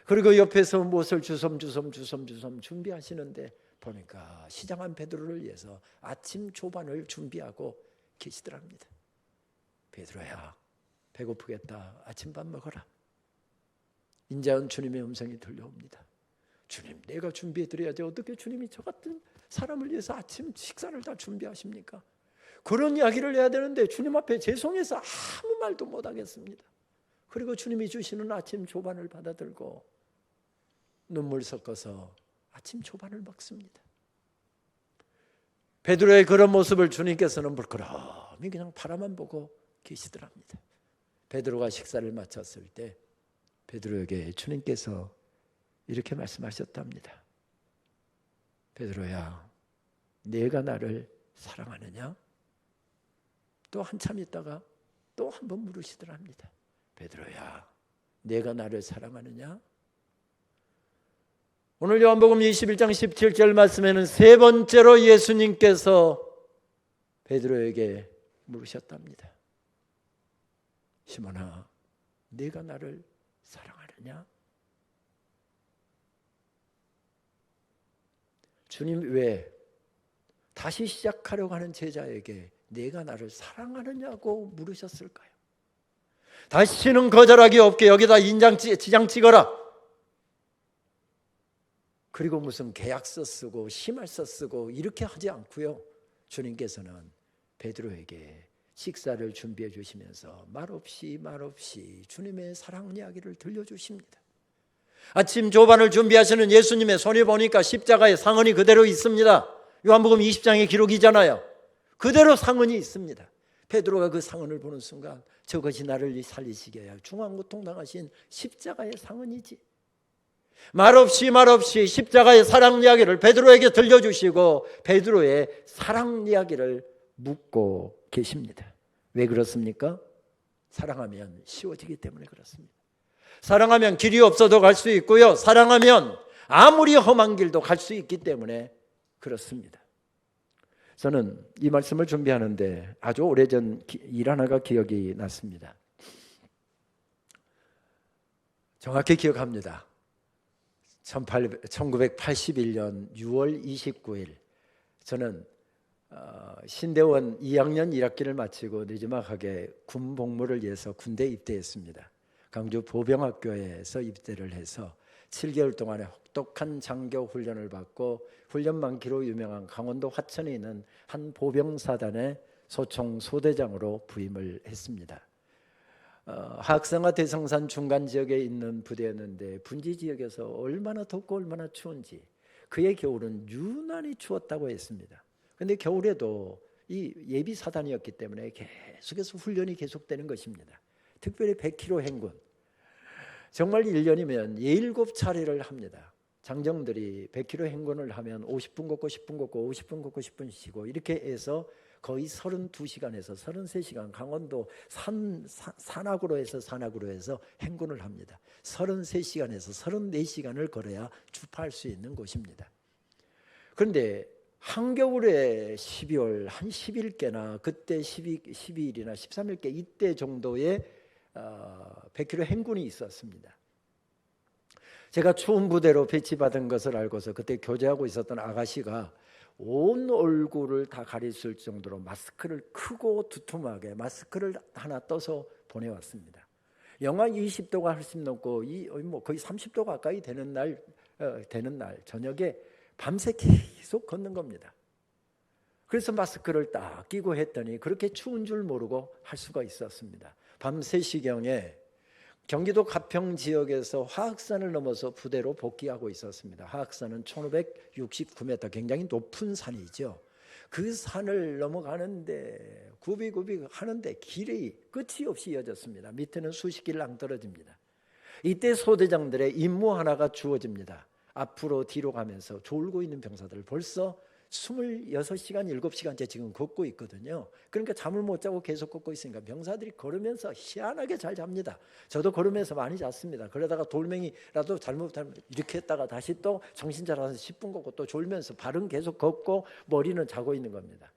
그리고 옆에서 무엇을 주섬주섬 준비하시는데 보니까 시장한 베드로를 위해서 아침 조반을 준비하고 계시더랍니다. 베드로야 배고프겠다, 아침밥 먹어라. 인자한 주님의 음성이 들려옵니다. 주님 내가 준비해드려야지 어떻게 주님이 저 같은 사람을 위해서 아침 식사를 다 준비하십니까? 그런 이야기를 해야 되는데 주님 앞에 죄송해서 아무 말도 못하겠습니다. 그리고 주님이 주시는 아침 조반을 받아들고 눈물 섞어서 아침 조반을 먹습니다. 베드로의 그런 모습을 주님께서는 물끄러미 그냥 바라만 보고 계시더랍니다. 베드로가 식사를 마쳤을 때 베드로에게 주님께서 이렇게 말씀하셨답니다. 베드로야, 내가 나를 사랑하느냐? 또 한참 있다가 또 한 번 물으시더랍니다. 베드로야, 내가 나를 사랑하느냐? 오늘 요한복음 21장 17절 말씀에는 세 번째로 예수님께서 베드로에게 물으셨답니다. 시몬아, 네가 나를 사랑하느냐? 주님 왜 다시 시작하려고 하는 제자에게 네가 나를 사랑하느냐고 물으셨을까요? 다시는 거절하기 없게 여기다 지장 찍어라. 그리고 무슨 계약서 쓰고 심할서 쓰고 이렇게 하지 않고요. 주님께서는 베드로에게 식사를 준비해 주시면서 말없이 주님의 사랑 이야기를 들려주십니다. 아침 조반을 준비하시는 예수님의 손에 보니까 십자가에 상흔이 그대로 있습니다. 요한복음 20장의 기록이잖아요. 그대로 상흔이 있습니다. 베드로가 그 상흔을 보는 순간 저것이 나를 살리시게 하여 중환고통 당하신 십자가의 상흔이지. 말없이 십자가의 사랑 이야기를 베드로에게 들려주시고 베드로의 사랑 이야기를 묻고 계십니다. 왜 그렇습니까? 사랑하면 쉬워지기 때문에 그렇습니다. 사랑하면 길이 없어도 갈 수 있고요. 사랑하면 아무리 험한 길도 갈 수 있기 때문에 그렇습니다. 저는 이 말씀을 준비하는데 아주 오래전 일 하나가 기억이 났습니다. 정확히 기억합니다. 1981년 6월 29일 저는 신대원 2학년 1학기를 마치고 늦지막하게 군 복무를 위해서 군대에 입대했습니다. 강주 보병학교에서 입대를 해서 7개월 동안의 혹독한 장교 훈련을 받고 훈련 많기로 유명한 강원도 화천에 있는 한 보병사단의 소총 소대장으로 부임을 했습니다. 하악산과 대성산 중간 지역에 있는 부대였는데 분지 지역에서 얼마나 덥고 얼마나 추운지 그의 겨울은 유난히 추웠다고 했습니다. 그런데 겨울에도 이 예비 사단이었기 때문에 계속해서 훈련이 계속되는 것입니다. 특별히 100km 행군, 정말 1년이면 17차례를 합니다. 장정들이 100km 행군을 하면 50분 걷고 10분 걷고 50분 걷고 10분 쉬고 이렇게 해서 거의 32시간에서 33시간 강원도 산악으로 해서 행군을 합니다. 33시간에서 34시간을 걸어야 주파할 수 있는 곳입니다. 그런데 한겨울에 12월 한 10일께나 그때 12일이나 13일께 이때 정도의 100km 행군이 있었습니다. 제가 추운 부대로 배치받은 것을 알고서 그때 교제하고 있었던 아가씨가 온 얼굴을 다 가렸을 정도로 마스크를 크고 두툼하게 마스크를 하나 떠서 보내왔습니다. 영하 20도가 훨씬 넘고 거의 30도 가까이 되는 날 저녁에 밤새 계속 걷는 겁니다. 그래서 마스크를 딱 끼고 했더니 그렇게 추운 줄 모르고 할 수가 있었습니다. 밤 3시경에 경기도 가평 지역에서 화학산을 넘어서 부대로 복귀하고 있었습니다. 화학산은 1569m, 굉장히 높은 산이죠. 그 산을 넘어가는데 구비구비 하는데 길이 끝이 없이 이어졌습니다. 밑에는 수십 길 낭떠러집니다. 이때 소대장들의 임무 하나가 주어집니다. 앞으로 뒤로 가면서 졸고 있는 병사들, 벌써 26시간, 7시간째 지금 걷고 있거든요. 그러니까 잠을 못 자고 계속 걷고 있으니까 병사들이 걸으면서 희한하게 잘 잡니다. 저도 걸으면서 많이 잤습니다. 그러다가 돌멩이라도 잘못하면 이렇게 했다가 다시 또 정신 차려서 10분 걷고 또 졸면서 발은 계속 걷고 머리는 자고 있는 겁니다.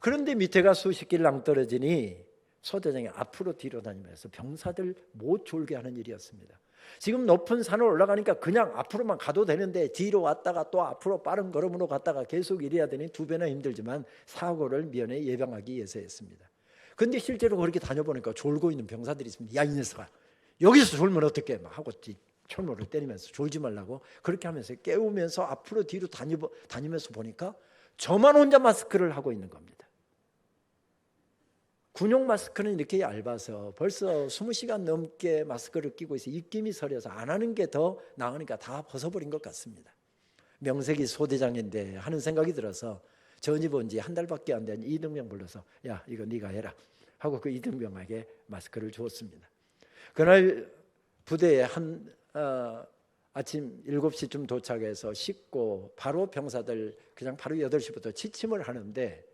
그런데 밑에가 수십 길 낭떠러지니 소대장이 앞으로 뒤로 다니면서 병사들 못 졸게 하는 일이었습니다. 지금 높은 산을 올라가니까 그냥 앞으로만 가도 되는데 뒤로 왔다가 또 앞으로 빠른 걸음으로 갔다가 계속 이래야 되니 2배나 힘들지만 사고를 미연에 예방하기 위해서였습니다. 그런데 실제로 그렇게 다녀보니까 졸고 있는 병사들이 있습니다. 야, 이 녀석아, 여기서 졸면 어떡해 막 하고 철모를 때리면서 졸지 말라고 그렇게 하면서 깨우면서 앞으로 뒤로 다니면서 보니까 저만 혼자 마스크를 하고 있는 겁니다. 군용 마스크는 이렇게 얇아서 벌써 20시간 넘게 마스크를 끼고 있어 입김이 서려서 안 하는 게 더 나으니까 다 벗어버린 것 같습니다. 명색이 소대장인데 하는 생각이 들어서 전입 온 지 한 달밖에 안 된 이등병 불러서 야, 이거 네가 해라 하고 그 이등병에게 마스크를 주었습니다. 그날 부대에 아침 7시쯤 도착해서 씻고 바로 병사들 그냥 바로 8시부터 취침을 하는데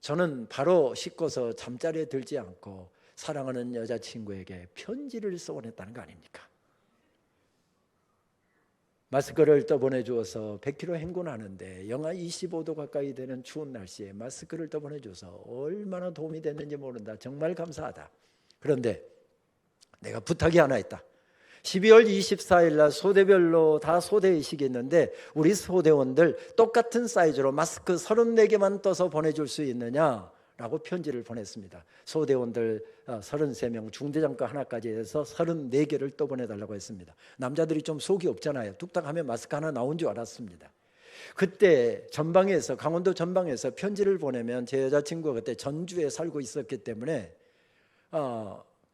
저는 바로 씻고서 잠자리에 들지 않고 사랑하는 여자친구에게 편지를 써보냈다는 거 아닙니까? 마스크를 떠보내주어서 100km 행군하는데 영하 25도 가까이 되는 추운 날씨에 마스크를 떠보내줘서 얼마나 도움이 됐는지 모른다. 정말 감사하다. 그런데 내가 부탁이 하나 있다. 12월 24일 날 소대별로 다 소대의식이 있는데 우리 소대원들 똑같은 사이즈로 마스크 34개만 떠서 보내줄 수 있느냐라고 편지를 보냈습니다. 소대원들 33명 중대장과 하나까지 해서 34개를 또 보내달라고 했습니다. 남자들이 좀 속이 없잖아요. 뚝딱 하면 마스크 하나 나온 줄 알았습니다. 그때 전방에서 강원도 전방에서 편지를 보내면 제 여자친구가 그때 전주에 살고 있었기 때문에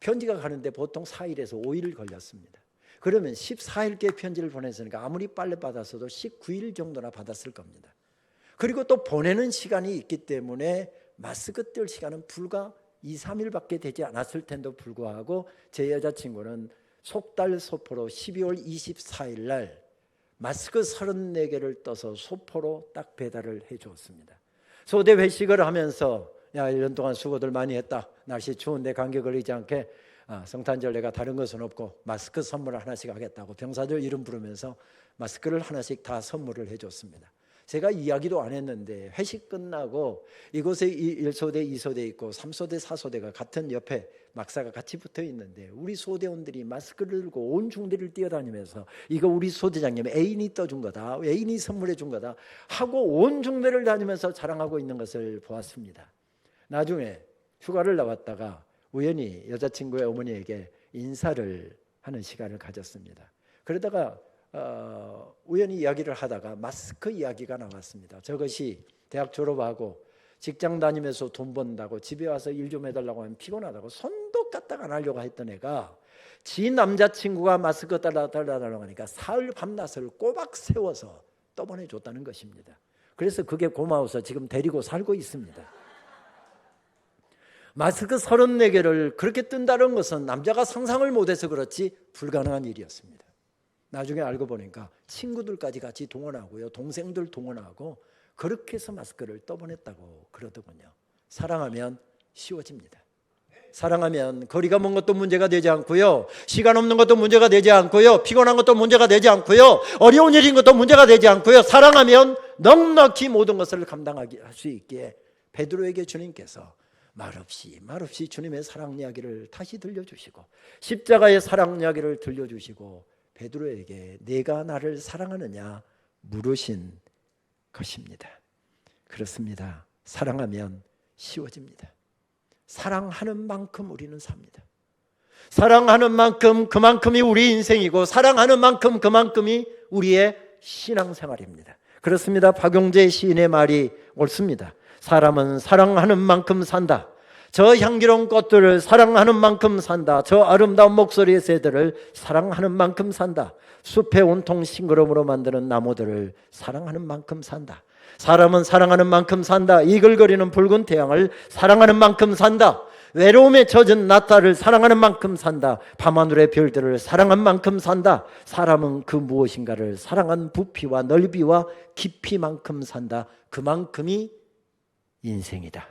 편지가 가는데 보통 4일에서 5일을 걸렸습니다. 그러면 14일께 편지를 보냈으니까 아무리 빨리 받았어도 19일 정도나 받았을 겁니다. 그리고 또 보내는 시간이 있기 때문에 마스크 뜰 시간은 불과 2, 3일밖에 되지 않았을 텐데도 불구하고 제 여자친구는 속달 소포로 12월 24일 날 마스크 34개를 떠서 소포로 딱 배달을 해 주었습니다. 소대 회식을 하면서 야, 1년 동안 수고들 많이 했다. 날씨 추운데 감기 걸리지 않게 성탄절 내가 다른 것은 없고 마스크 선물을 하나씩 하겠다고 병사들 이름 부르면서 마스크를 하나씩 다 선물을 해줬습니다. 제가 이야기도 안 했는데 회식 끝나고 이곳에 1소대, 2소대 있고 3소대, 4소대가 같은 옆에 막사가 같이 붙어 있는데 우리 소대원들이 마스크를 들고 온 중대를 뛰어다니면서 이거 우리 소대장님 애인이 떠준 거다, 애인이 선물해 준 거다 하고 온 중대를 다니면서 자랑하고 있는 것을 보았습니다. 나중에 휴가를 나왔다가 우연히 여자친구의 어머니에게 인사를 하는 시간을 가졌습니다. 그러다가 우연히 이야기를 하다가 마스크 이야기가 나왔습니다. 저것이 대학 졸업하고 직장 다니면서 돈 번다고 집에 와서 일 좀 해달라고 하면 피곤하다고 손도 까딱 안 하려고 했던 애가 지 남자친구가 마스크 달라달라고 하니까 사흘 밤낮을 꼬박 세워서 떠보내줬다는 것입니다. 그래서 그게 고마워서 지금 데리고 살고 있습니다. 마스크 34개를 그렇게 뜬다는 것은 남자가 상상을 못해서 그렇지 불가능한 일이었습니다. 나중에 알고 보니까 친구들까지 같이 동원하고요, 동생들 동원하고 그렇게 해서 마스크를 떠보냈다고 그러더군요. 사랑하면 쉬워집니다. 사랑하면 거리가 먼 것도 문제가 되지 않고요, 시간 없는 것도 문제가 되지 않고요, 피곤한 것도 문제가 되지 않고요, 어려운 일인 것도 문제가 되지 않고요, 사랑하면 넉넉히 모든 것을 감당할 수 있기에 베드로에게 주님께서 말없이 주님의 사랑 이야기를 다시 들려주시고 십자가의 사랑 이야기를 들려주시고 베드로에게 내가 나를 사랑하느냐 물으신 것입니다. 그렇습니다. 사랑하면 쉬워집니다. 사랑하는 만큼 우리는 삽니다. 사랑하는 만큼 그만큼이 우리 인생이고, 사랑하는 만큼 그만큼이 우리의 신앙생활입니다. 그렇습니다. 박용재 시인의 말이 옳습니다. 사람은 사랑하는 만큼 산다. 저 향기로운 꽃들을 사랑하는 만큼 산다. 저 아름다운 목소리의 새들을 사랑하는 만큼 산다. 숲의 온통 싱그러움으로 만드는 나무들을 사랑하는 만큼 산다. 사람은 사랑하는 만큼 산다. 이글거리는 붉은 태양을 사랑하는 만큼 산다. 외로움에 젖은 낮달을 사랑하는 만큼 산다. 밤하늘의 별들을 사랑한 만큼 산다. 사람은 그 무엇인가를 사랑한 부피와 넓이와 깊이만큼 산다. 그만큼이 인생이다.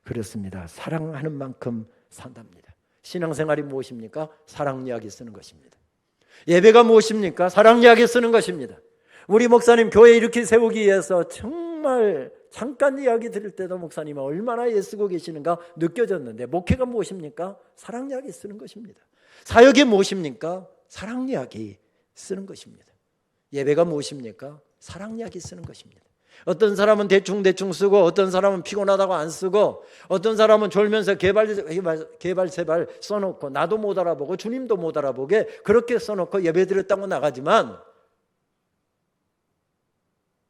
그렇습니다. 사랑하는 만큼 산답니다. 신앙생활이 무엇입니까? 사랑 이야기 쓰는 것입니다. 예배가 무엇입니까? 사랑 이야기 쓰는 것입니다. 우리 목사님 교회 이렇게 세우기 위해서 정말 잠깐 이야기 들을 때도 목사님은 얼마나 애쓰고 계시는가 느껴졌는데, 목회가 무엇입니까? 사랑 이야기 쓰는 것입니다. 사역이 무엇입니까? 사랑 이야기 쓰는 것입니다. 예배가 무엇입니까? 사랑 이야기 쓰는 것입니다. 어떤 사람은 대충 쓰고, 어떤 사람은 피곤하다고 안 쓰고, 어떤 사람은 졸면서 개발세발 써놓고 나도 못 알아보고 주님도 못 알아보게 그렇게 써놓고 예배드렸다고 나가지만,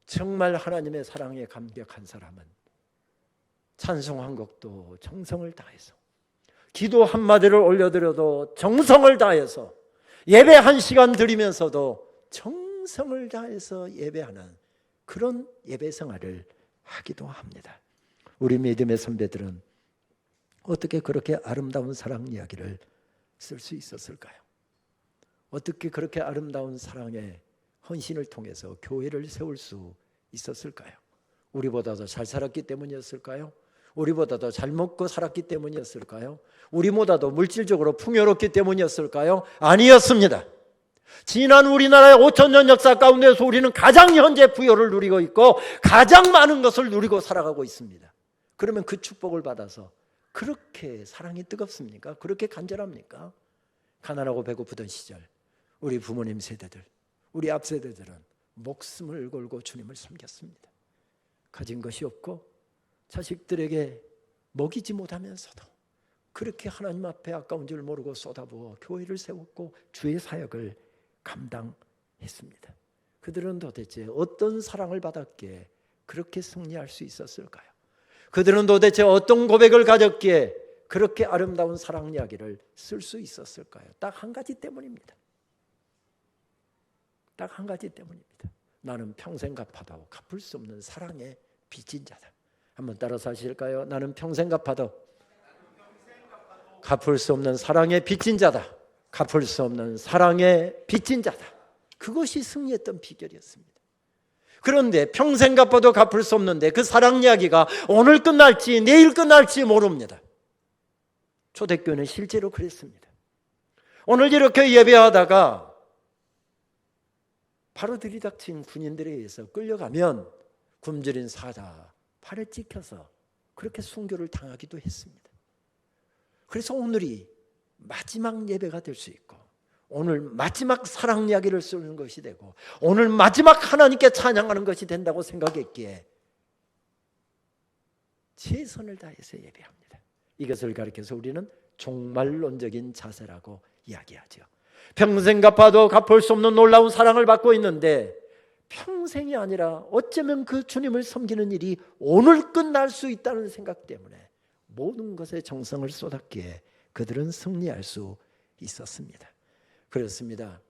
정말 하나님의 사랑에 감격한 사람은 찬송 한 곡도 정성을 다해서, 기도 한마디를 올려드려도 정성을 다해서, 예배 한 시간 드리면서도 정성을 다해서 예배하는 그런 예배 생활을 하기도 합니다. 우리 믿음의 선배들은 어떻게 그렇게 아름다운 사랑 이야기를 쓸 수 있었을까요? 어떻게 그렇게 아름다운 사랑의 헌신을 통해서 교회를 세울 수 있었을까요? 우리보다 더 잘 살았기 때문이었을까요? 우리보다 더 잘 먹고 살았기 때문이었을까요? 우리보다 더 물질적으로 풍요롭기 때문이었을까요? 아니었습니다. 지난 우리나라의 5,000년 역사 가운데서 우리는 가장 현재 부여를 누리고 있고 가장 많은 것을 누리고 살아가고 있습니다. 그러면 그 축복을 받아서 그렇게 사랑이 뜨겁습니까? 그렇게 간절합니까? 가난하고 배고프던 시절 우리 부모님 세대들, 우리 앞 세대들은 목숨을 걸고 주님을 섬겼습니다. 가진 것이 없고 자식들에게 먹이지 못하면서도 그렇게 하나님 앞에 아까운 줄 모르고 쏟아부어 교회를 세웠고 주의 사역을 감당했습니다. 그들은 도대체 어떤 사랑을 받았기에 그렇게 승리할 수 있었을까요? 그들은 도대체 어떤 고백을 가졌기에 그렇게 아름다운 사랑 이야기를 쓸 수 있었을까요? 딱 한 가지 때문입니다. 딱 한 가지 때문입니다. 나는 평생 갚아도 갚을 수 없는 사랑의 빚진 자다. 한번 따라서 하실까요? 나는 평생 갚아도 갚을 수 없는 사랑의 빚진 자다. 갚을 수 없는 사랑의 빚진 자다. 그것이 승리했던 비결이었습니다. 그런데 평생 갚아도 갚을 수 없는데 그 사랑 이야기가 오늘 끝날지 내일 끝날지 모릅니다. 초대교회는 실제로 그랬습니다. 오늘 이렇게 예배하다가 바로 들이닥친 군인들에 의해서 끌려가면 굶주린 사자 팔에 찍혀서 그렇게 순교를 당하기도 했습니다. 그래서 오늘이 마지막 예배가 될 수 있고 오늘 마지막 사랑 이야기를 쓰는 것이 되고 오늘 마지막 하나님께 찬양하는 것이 된다고 생각했기에 최선을 다해서 예배합니다. 이것을 가리켜서 우리는 종말론적인 자세라고 이야기하죠. 평생 갚아도 갚을 수 없는 놀라운 사랑을 받고 있는데 평생이 아니라 어쩌면 그 주님을 섬기는 일이 오늘 끝날 수 있다는 생각 때문에 모든 것에 정성을 쏟았기에 그들은 승리할 수 있었습니다. 그렇습니다.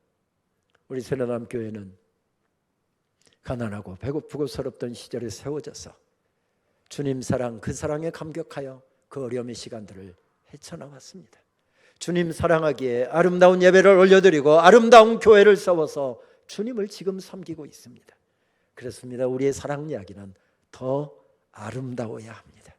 우리 새로남교회는 가난하고 배고프고 서럽던 시절에 세워져서 주님 사랑, 그 사랑에 감격하여 그 어려움의 시간들을 헤쳐나왔습니다. 주님 사랑하기에 아름다운 예배를 올려드리고 아름다운 교회를 세워서 주님을 지금 섬기고 있습니다. 그렇습니다. 우리의 사랑 이야기는 더 아름다워야 합니다.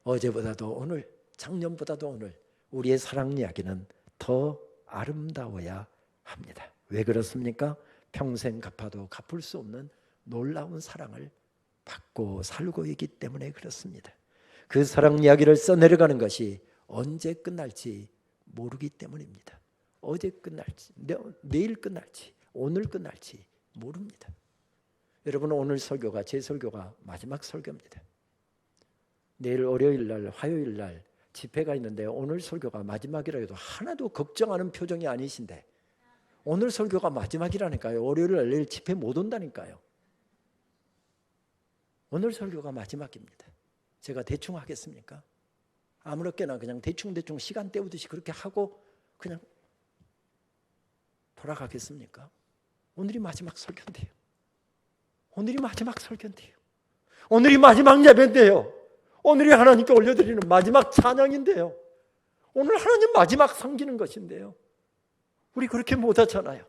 어제보다도 오늘, 작년보다도 오늘 우리의 사랑 이야기는 더 아름다워야 합니다. 왜 그렇습니까? 평생 갚아도 갚을 수 없는 놀라운 사랑을 받고 살고 있기 때문에 그렇습니다. 그 사랑 이야기를 써내려가는 것이 언제 끝날지 모르기 때문입니다. 어제 끝날지, 내일 끝날지, 오늘 끝날지 모릅니다. 여러분 오늘 설교가 제 설교가 마지막 설교입니다. 내일 월요일 날 화요일 날 집회가 있는데 오늘 설교가 마지막이라 해도 하나도 걱정하는 표정이 아니신데 오늘 설교가 마지막이라니까요. 월요일 날 내일 집회 못 온다니까요. 오늘 설교가 마지막입니다. 제가 대충 하겠습니까? 아무렇게나 그냥 대충 시간 때우듯이 그렇게 하고 그냥 돌아가겠습니까? 오늘이 마지막 설교인데요. 오늘이 마지막 설교인데요. 오늘이 마지막 예배인데요. 오늘이 하나님께 올려드리는 마지막 찬양인데요. 오늘 하나님 마지막 섬기는 것인데요. 우리 그렇게 못하잖아요.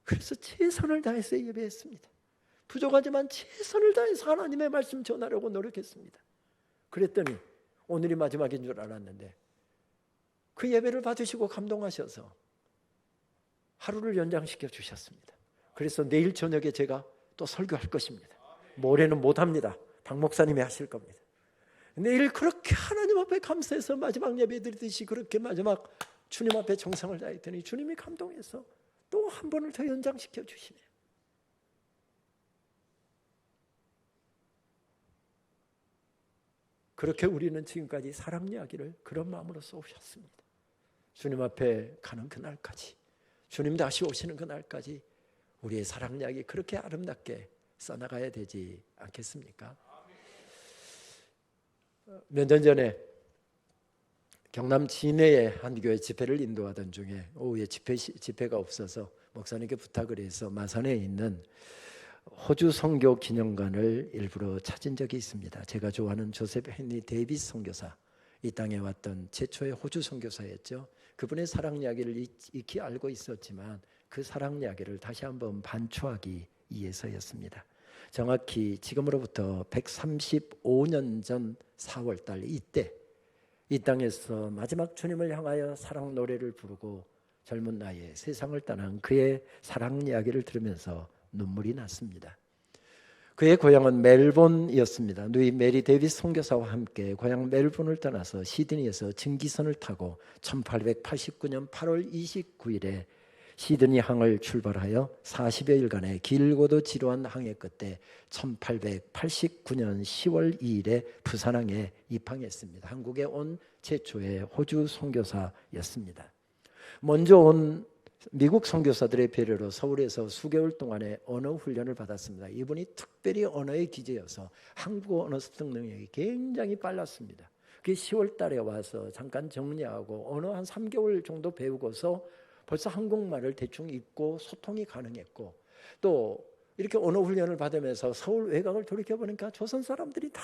그래서 최선을 다해서 예배했습니다. 부족하지만 최선을 다해서 하나님의 말씀 전하려고 노력했습니다. 그랬더니 오늘이 마지막인 줄 알았는데 그 예배를 받으시고 감동하셔서 하루를 연장시켜 주셨습니다. 그래서 내일 저녁에 제가 또 설교할 것입니다. 모레는 못합니다. 박 목사님이 하실 겁니다. 내일 그렇게 하나님 앞에 감사해서 마지막 예배 드리듯이 그렇게 마지막 주님 앞에 정성을 다했더니 주님이 감동해서 또 한 번을 더 연장시켜 주시네요. 그렇게 우리는 지금까지 사랑 이야기를 그런 마음으로 쏘셨습니다. 주님 앞에 가는 그날까지, 주님 다시 오시는 그날까지 우리의 사랑 이야기 그렇게 아름답게 써나가야 되지 않겠습니까? 몇 년 전에 경남 진해의 한 교회 집회를 인도하던 중에 오후에 집회가 없어서 목사님께 부탁을 해서 마산에 있는 호주 선교 기념관을 일부러 찾은 적이 있습니다. 제가 좋아하는 조셉 헨리 데이비스 선교사, 이 땅에 왔던 최초의 호주 선교사였죠. 그분의 사랑 이야기를 익히 알고 있었지만 그 사랑 이야기를 다시 한번 반추하기 위해서였습니다. 정확히 지금으로부터 135년 전 4월 달 이때 이 땅에서 마지막 주님을 향하여 사랑 노래를 부르고 젊은 나이에 세상을 떠난 그의 사랑 이야기를 들으면서 눈물이 났습니다. 그의 고향은 멜본이었습니다. 누이 메리 데이비스 선교사와 함께 고향 멜본을 떠나서 시드니에서 증기선을 타고 1889년 8월 29일에 시드니 항을 출발하여 40여일간의 길고도 지루한 항해 끝에 1889년 10월 2일에 부산항에 입항했습니다. 한국에 온 최초의 호주 선교사였습니다. 먼저 온 미국 선교사들의 배려로 서울에서 수개월 동안의 언어 훈련을 받았습니다. 이분이 특별히 언어의 기재여서 한국어 언어 습득 능력이 굉장히 빨랐습니다. 그게 10월 달에 와서 잠깐 정리하고 언어 한 3개월 정도 배우고서 벌써 한국말을 대충 읽고 소통이 가능했고, 또 이렇게 언어 훈련을 받으면서 서울 외곽을 돌이켜보니까 조선 사람들이 다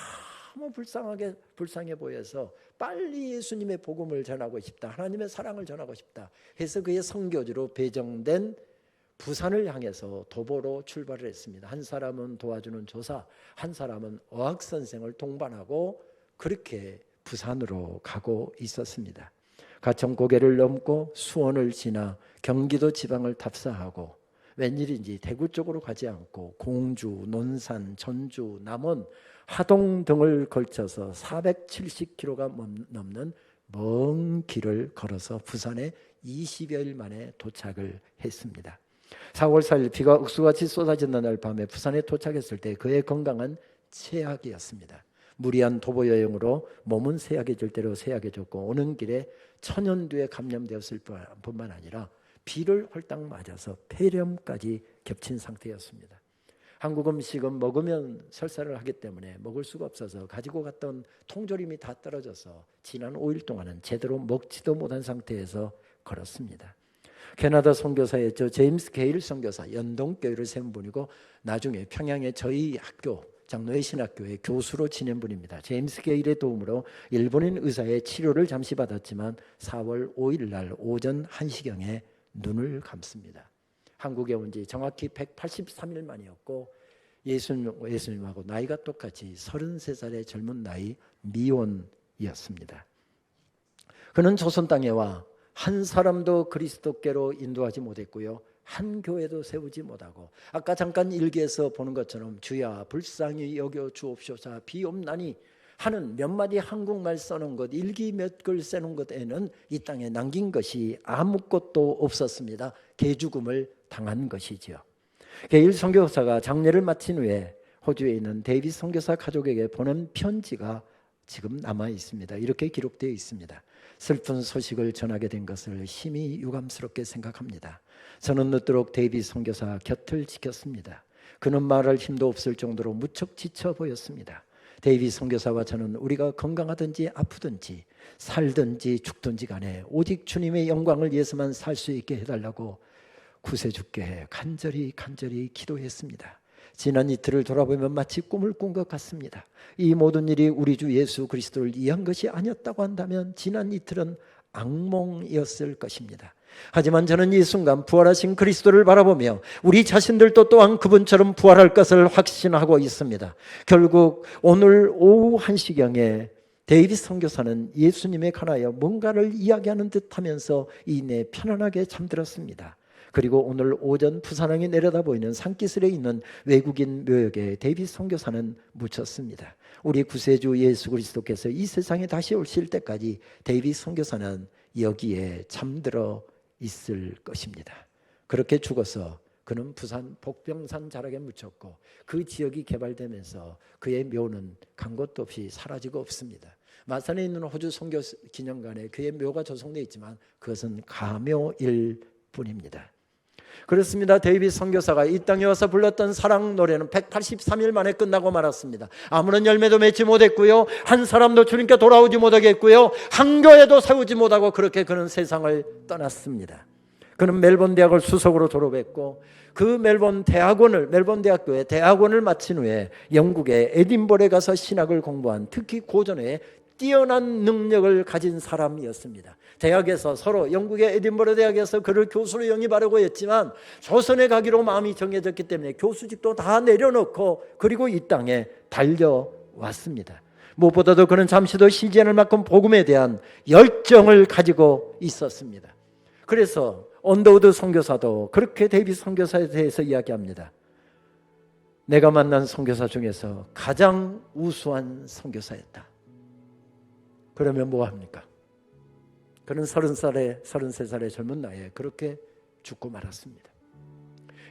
너무 불쌍해 보여서 빨리 예수님의 복음을 전하고 싶다, 하나님의 사랑을 전하고 싶다 해서 그의 선교지로 배정된 부산을 향해서 도보로 출발을 했습니다. 한 사람은 도와주는 조사, 한 사람은 어학선생을 동반하고 그렇게 부산으로 가고 있었습니다. 가천 고개를 넘고 수원을 지나 경기도 지방을 탑사하고 웬일인지 대구 쪽으로 가지 않고 공주, 논산, 전주, 남원, 하동 등을 걸쳐서 470km가 넘는 먼 길을 걸어서 부산에 20여일 만에 도착을 했습니다. 4월 4일 비가 억수같이 쏟아지는 날 밤에 부산에 도착했을 때 그의 건강은 최악이었습니다. 무리한 도보 여행으로 몸은 쇠약해질 대로 쇠약해졌고 오는 길에 천연두에 감염되었을 뿐만 아니라 비를 홀딱 맞아서 폐렴까지 겹친 상태였습니다. 한국 음식은 먹으면 설사를 하기 때문에 먹을 수가 없어서 가지고 갔던 통조림이 다 떨어져서 지난 5일 동안은 제대로 먹지도 못한 상태에서 걸었습니다. 캐나다 선교사였죠. 제임스 게일 선교사, 연동교회를 세운 분이고 나중에 평양의 저희 학교 장로의 신학교의 교수로 지낸 분입니다. 제임스 게일의 도움으로 일본인 의사의 치료를 잠시 받았지만 4월 5일 날 오전 1시경에 눈을 감습니다. 한국에 온 지 정확히 183일 만이었고 예수님하고 나이가 똑같이 33살의 젊은 나이 미혼이었습니다. 그는 조선 땅에 와 한 사람도 그리스도께로 인도하지 못했고요, 한 교회도 세우지 못하고 아까 잠깐 일기에서 보는 것처럼 주야 불쌍히 여겨 주옵소서 비옵나니 하는 몇 마디 한국말 써놓은 것, 일기 몇 글 써놓은 것에는 이 땅에 남긴 것이 아무것도 없었습니다. 개죽음을 당한 것이지요. 게일 선교사가 장례를 마친 후에 호주에 있는 데이빗 선교사 가족에게 보낸 편지가 지금 남아 있습니다. 이렇게 기록되어 있습니다. 슬픈 소식을 전하게 된 것을 심히 유감스럽게 생각합니다. 저는 늦도록 데이빗 선교사 곁을 지켰습니다. 그는 말할 힘도 없을 정도로 무척 지쳐 보였습니다. 데이빗 선교사와 저는 우리가 건강하든지 아프든지 살든지 죽든지 간에 오직 주님의 영광을 위해서만 살 수 있게 해달라고 구세주께 간절히 기도했습니다. 지난 이틀을 돌아보면 마치 꿈을 꾼 것 같습니다. 이 모든 일이 우리 주 예수 그리스도를 위한 것이 아니었다고 한다면 지난 이틀은 악몽이었을 것입니다. 하지만 저는 이 순간 부활하신 그리스도를 바라보며 우리 자신들도 또한 그분처럼 부활할 것을 확신하고 있습니다. 결국 오늘 오후 1시경에 데이빗 선교사는 예수님에 관하여 뭔가를 이야기하는 듯하면서 이내 편안하게 잠들었습니다. 그리고 오늘 오전 부산항에 내려다 보이는 산기슭에 있는 외국인 묘역에 데이빗 선교사는 묻혔습니다. 우리 구세주 예수 그리스도께서 이 세상에 다시 오실 때까지 데이빗 선교사는 여기에 잠들어 있을 것입니다. 그렇게 죽어서 그는 부산 복병산 자락에 묻혔고 그 지역이 개발되면서 그의 묘는 간 곳도 없이 사라지고 없습니다. 마산에 있는 호주 선교 기념관에 그의 묘가 조성되어 있지만 그것은 가묘일 뿐입니다. 그렇습니다. 데이빗 선교사가 이 땅에 와서 불렀던 사랑 노래는 183일 만에 끝나고 말았습니다. 아무런 열매도 맺지 못했고요, 한 사람도 주님께 돌아오지 못하겠고요, 한 교회도 세우지 못하고 그렇게 그는 세상을 떠났습니다. 그는 멜번 대학을 수석으로 졸업했고 그 멜번 대학교에 대학원을 마친 후에 영국의 에딘버러에 가서 신학을 공부한, 특히 고전에 뛰어난 능력을 가진 사람이었습니다. 대학에서 서로 영국의 에딘버러 대학에서 그를 교수로 영입하려고 했지만 조선에 가기로 마음이 정해졌기 때문에 교수직도 다 내려놓고 그리고 이 땅에 달려왔습니다. 무엇보다도 그는 잠시도 쉬지 않을 만큼 복음에 대한 열정을 가지고 있었습니다. 그래서 언더우드 선교사도 그렇게 데이빗 선교사에 대해서 이야기합니다. 내가 만난 선교사 중에서 가장 우수한 선교사였다. 그러면 뭐합니까? 그는 30살에 33살의 젊은 나이에 그렇게 죽고 말았습니다.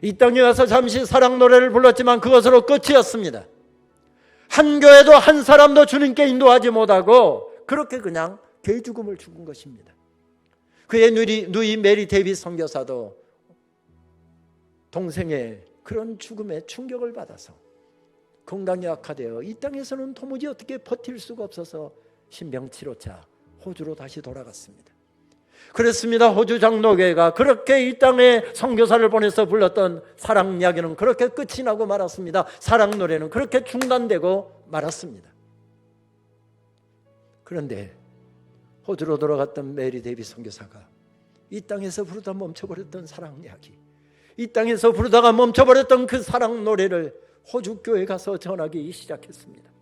이 땅에 와서 잠시 사랑 노래를 불렀지만 그것으로 끝이었습니다. 한 교회도 한 사람도 주님께 인도하지 못하고 그렇게 그냥 개죽음을 죽은 것입니다. 그의 누이 메리 데이빗 선교사도 동생의 그런 죽음에 충격을 받아서 건강이 악화되어 이 땅에서는 도무지 어떻게 버틸 수가 없어서 신병치료차 호주로 다시 돌아갔습니다. 그렇습니다. 호주 장로교회가 그렇게 이 땅에 선교사를 보내서 불렀던 사랑 이야기는 그렇게 끝이 나고 말았습니다. 사랑 노래는 그렇게 중단되고 말았습니다. 그런데 호주로 돌아갔던 메리 데이빗 선교사가 이 땅에서 부르다 멈춰버렸던 사랑 이야기, 이 땅에서 부르다가 멈춰버렸던 그 사랑 노래를 호주 교회 가서 전하기 시작했습니다.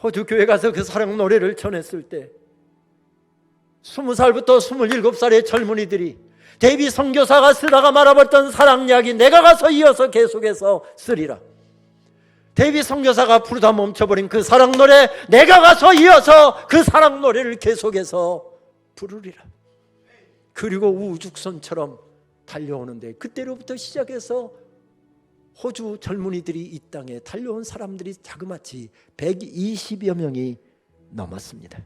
호주 교회 가서 그 사랑 노래를 전했을 때 20살부터 27살의 젊은이들이 데이빗 선교사가 쓰다가 말아버렸던 사랑 이야기 내가 가서 이어서 계속해서 쓰리라. 데이빗 선교사가 부르다 멈춰버린 그 사랑 노래 내가 가서 이어서 그 사랑 노래를 계속해서 부르리라. 그리고 우죽선처럼 달려오는데 그때로부터 시작해서 호주 젊은이들이 이 땅에 달려온 사람들이 자그마치 120여 명이 넘었습니다.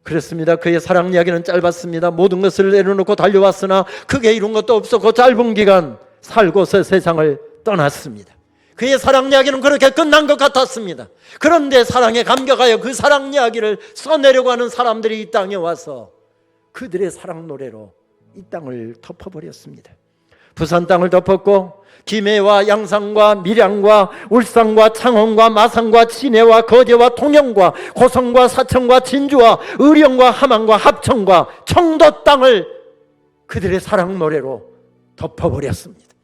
그렇습니다. 그의 사랑 이야기는 짧았습니다. 모든 것을 내려놓고 달려왔으나 크게 이룬 것도 없었고 짧은 기간 살고서 세상을 떠났습니다. 그의 사랑 이야기는 그렇게 끝난 것 같았습니다. 그런데 사랑에 감격하여 그 사랑 이야기를 써내려고 하는 사람들이 이 땅에 와서 그들의 사랑 노래로 이 땅을 덮어버렸습니다. 부산 땅을 덮었고 김해와 양산과 밀양과 울산과 창원과 마산과 진해와 거제와 통영과 고성과 사천과 진주와 의령과 함안과 합천과 청도 땅을 그들의 사랑 노래로 덮어버렸습니다.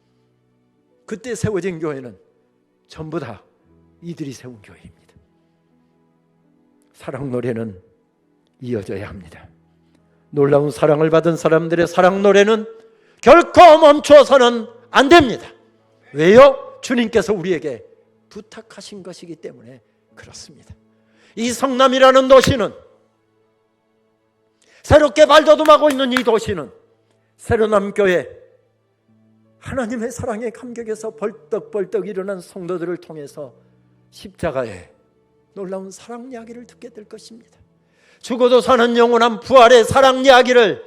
그때 세워진 교회는 전부 다 이들이 세운 교회입니다. 사랑 노래는 이어져야 합니다. 놀라운 사랑을 받은 사람들의 사랑 노래는 결코 멈춰서는 안 됩니다. 왜요? 주님께서 우리에게 부탁하신 것이기 때문에 그렇습니다. 이 성남이라는 도시는, 새롭게 발돋움하고 있는 이 도시는 새로남교회 하나님의 사랑에 감격해서 벌떡벌떡 일어난 성도들을 통해서 십자가의 놀라운 사랑 이야기를 듣게 될 것입니다. 죽어도 사는 영원한 부활의 사랑 이야기를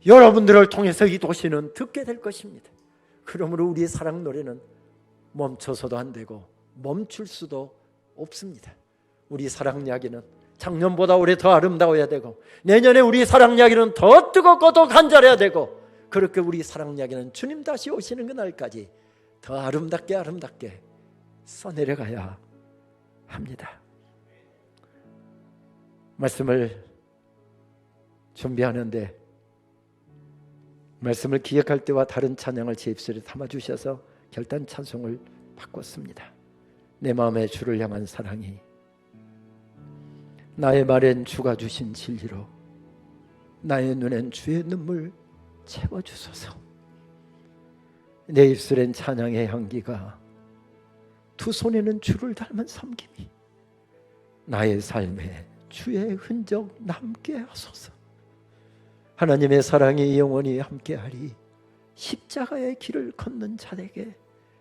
여러분들을 통해서 이 도시는 듣게 될 것입니다. 그러므로 우리의 사랑 노래는 멈춰서도 안 되고 멈출 수도 없습니다. 우리 사랑 이야기는 작년보다 올해 더 아름다워야 되고, 내년에 우리 사랑 이야기는 더 뜨겁고 더 간절해야 되고, 그렇게 우리 사랑 이야기는 주님 다시 오시는 그날까지 더 아름답게 써내려가야 합니다. 말씀을 준비하는데 말씀을 기억할 때와 다른 찬양을 제 입술에 담아주셔서 결단 찬송을 바꿨습니다. 내 마음에 주를 향한 사랑이 나의 말엔 주가 주신 진리로, 나의 눈엔 주의 눈물 채워주소서. 내 입술엔 찬양의 향기가, 두 손에는 주를 닮은 섬김이, 나의 삶에 주의 흔적 남게 하소서. 하나님의 사랑이 영원히 함께하리. 십자가의 길을 걷는 자에게,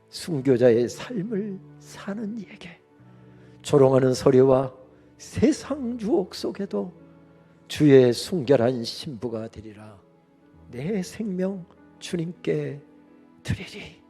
순교자의 삶을 사는 이에게, 조롱하는 서리와 세상 유혹 속에도 주의 순결한 신부가 되리라. 내 생명 주님께 드리리.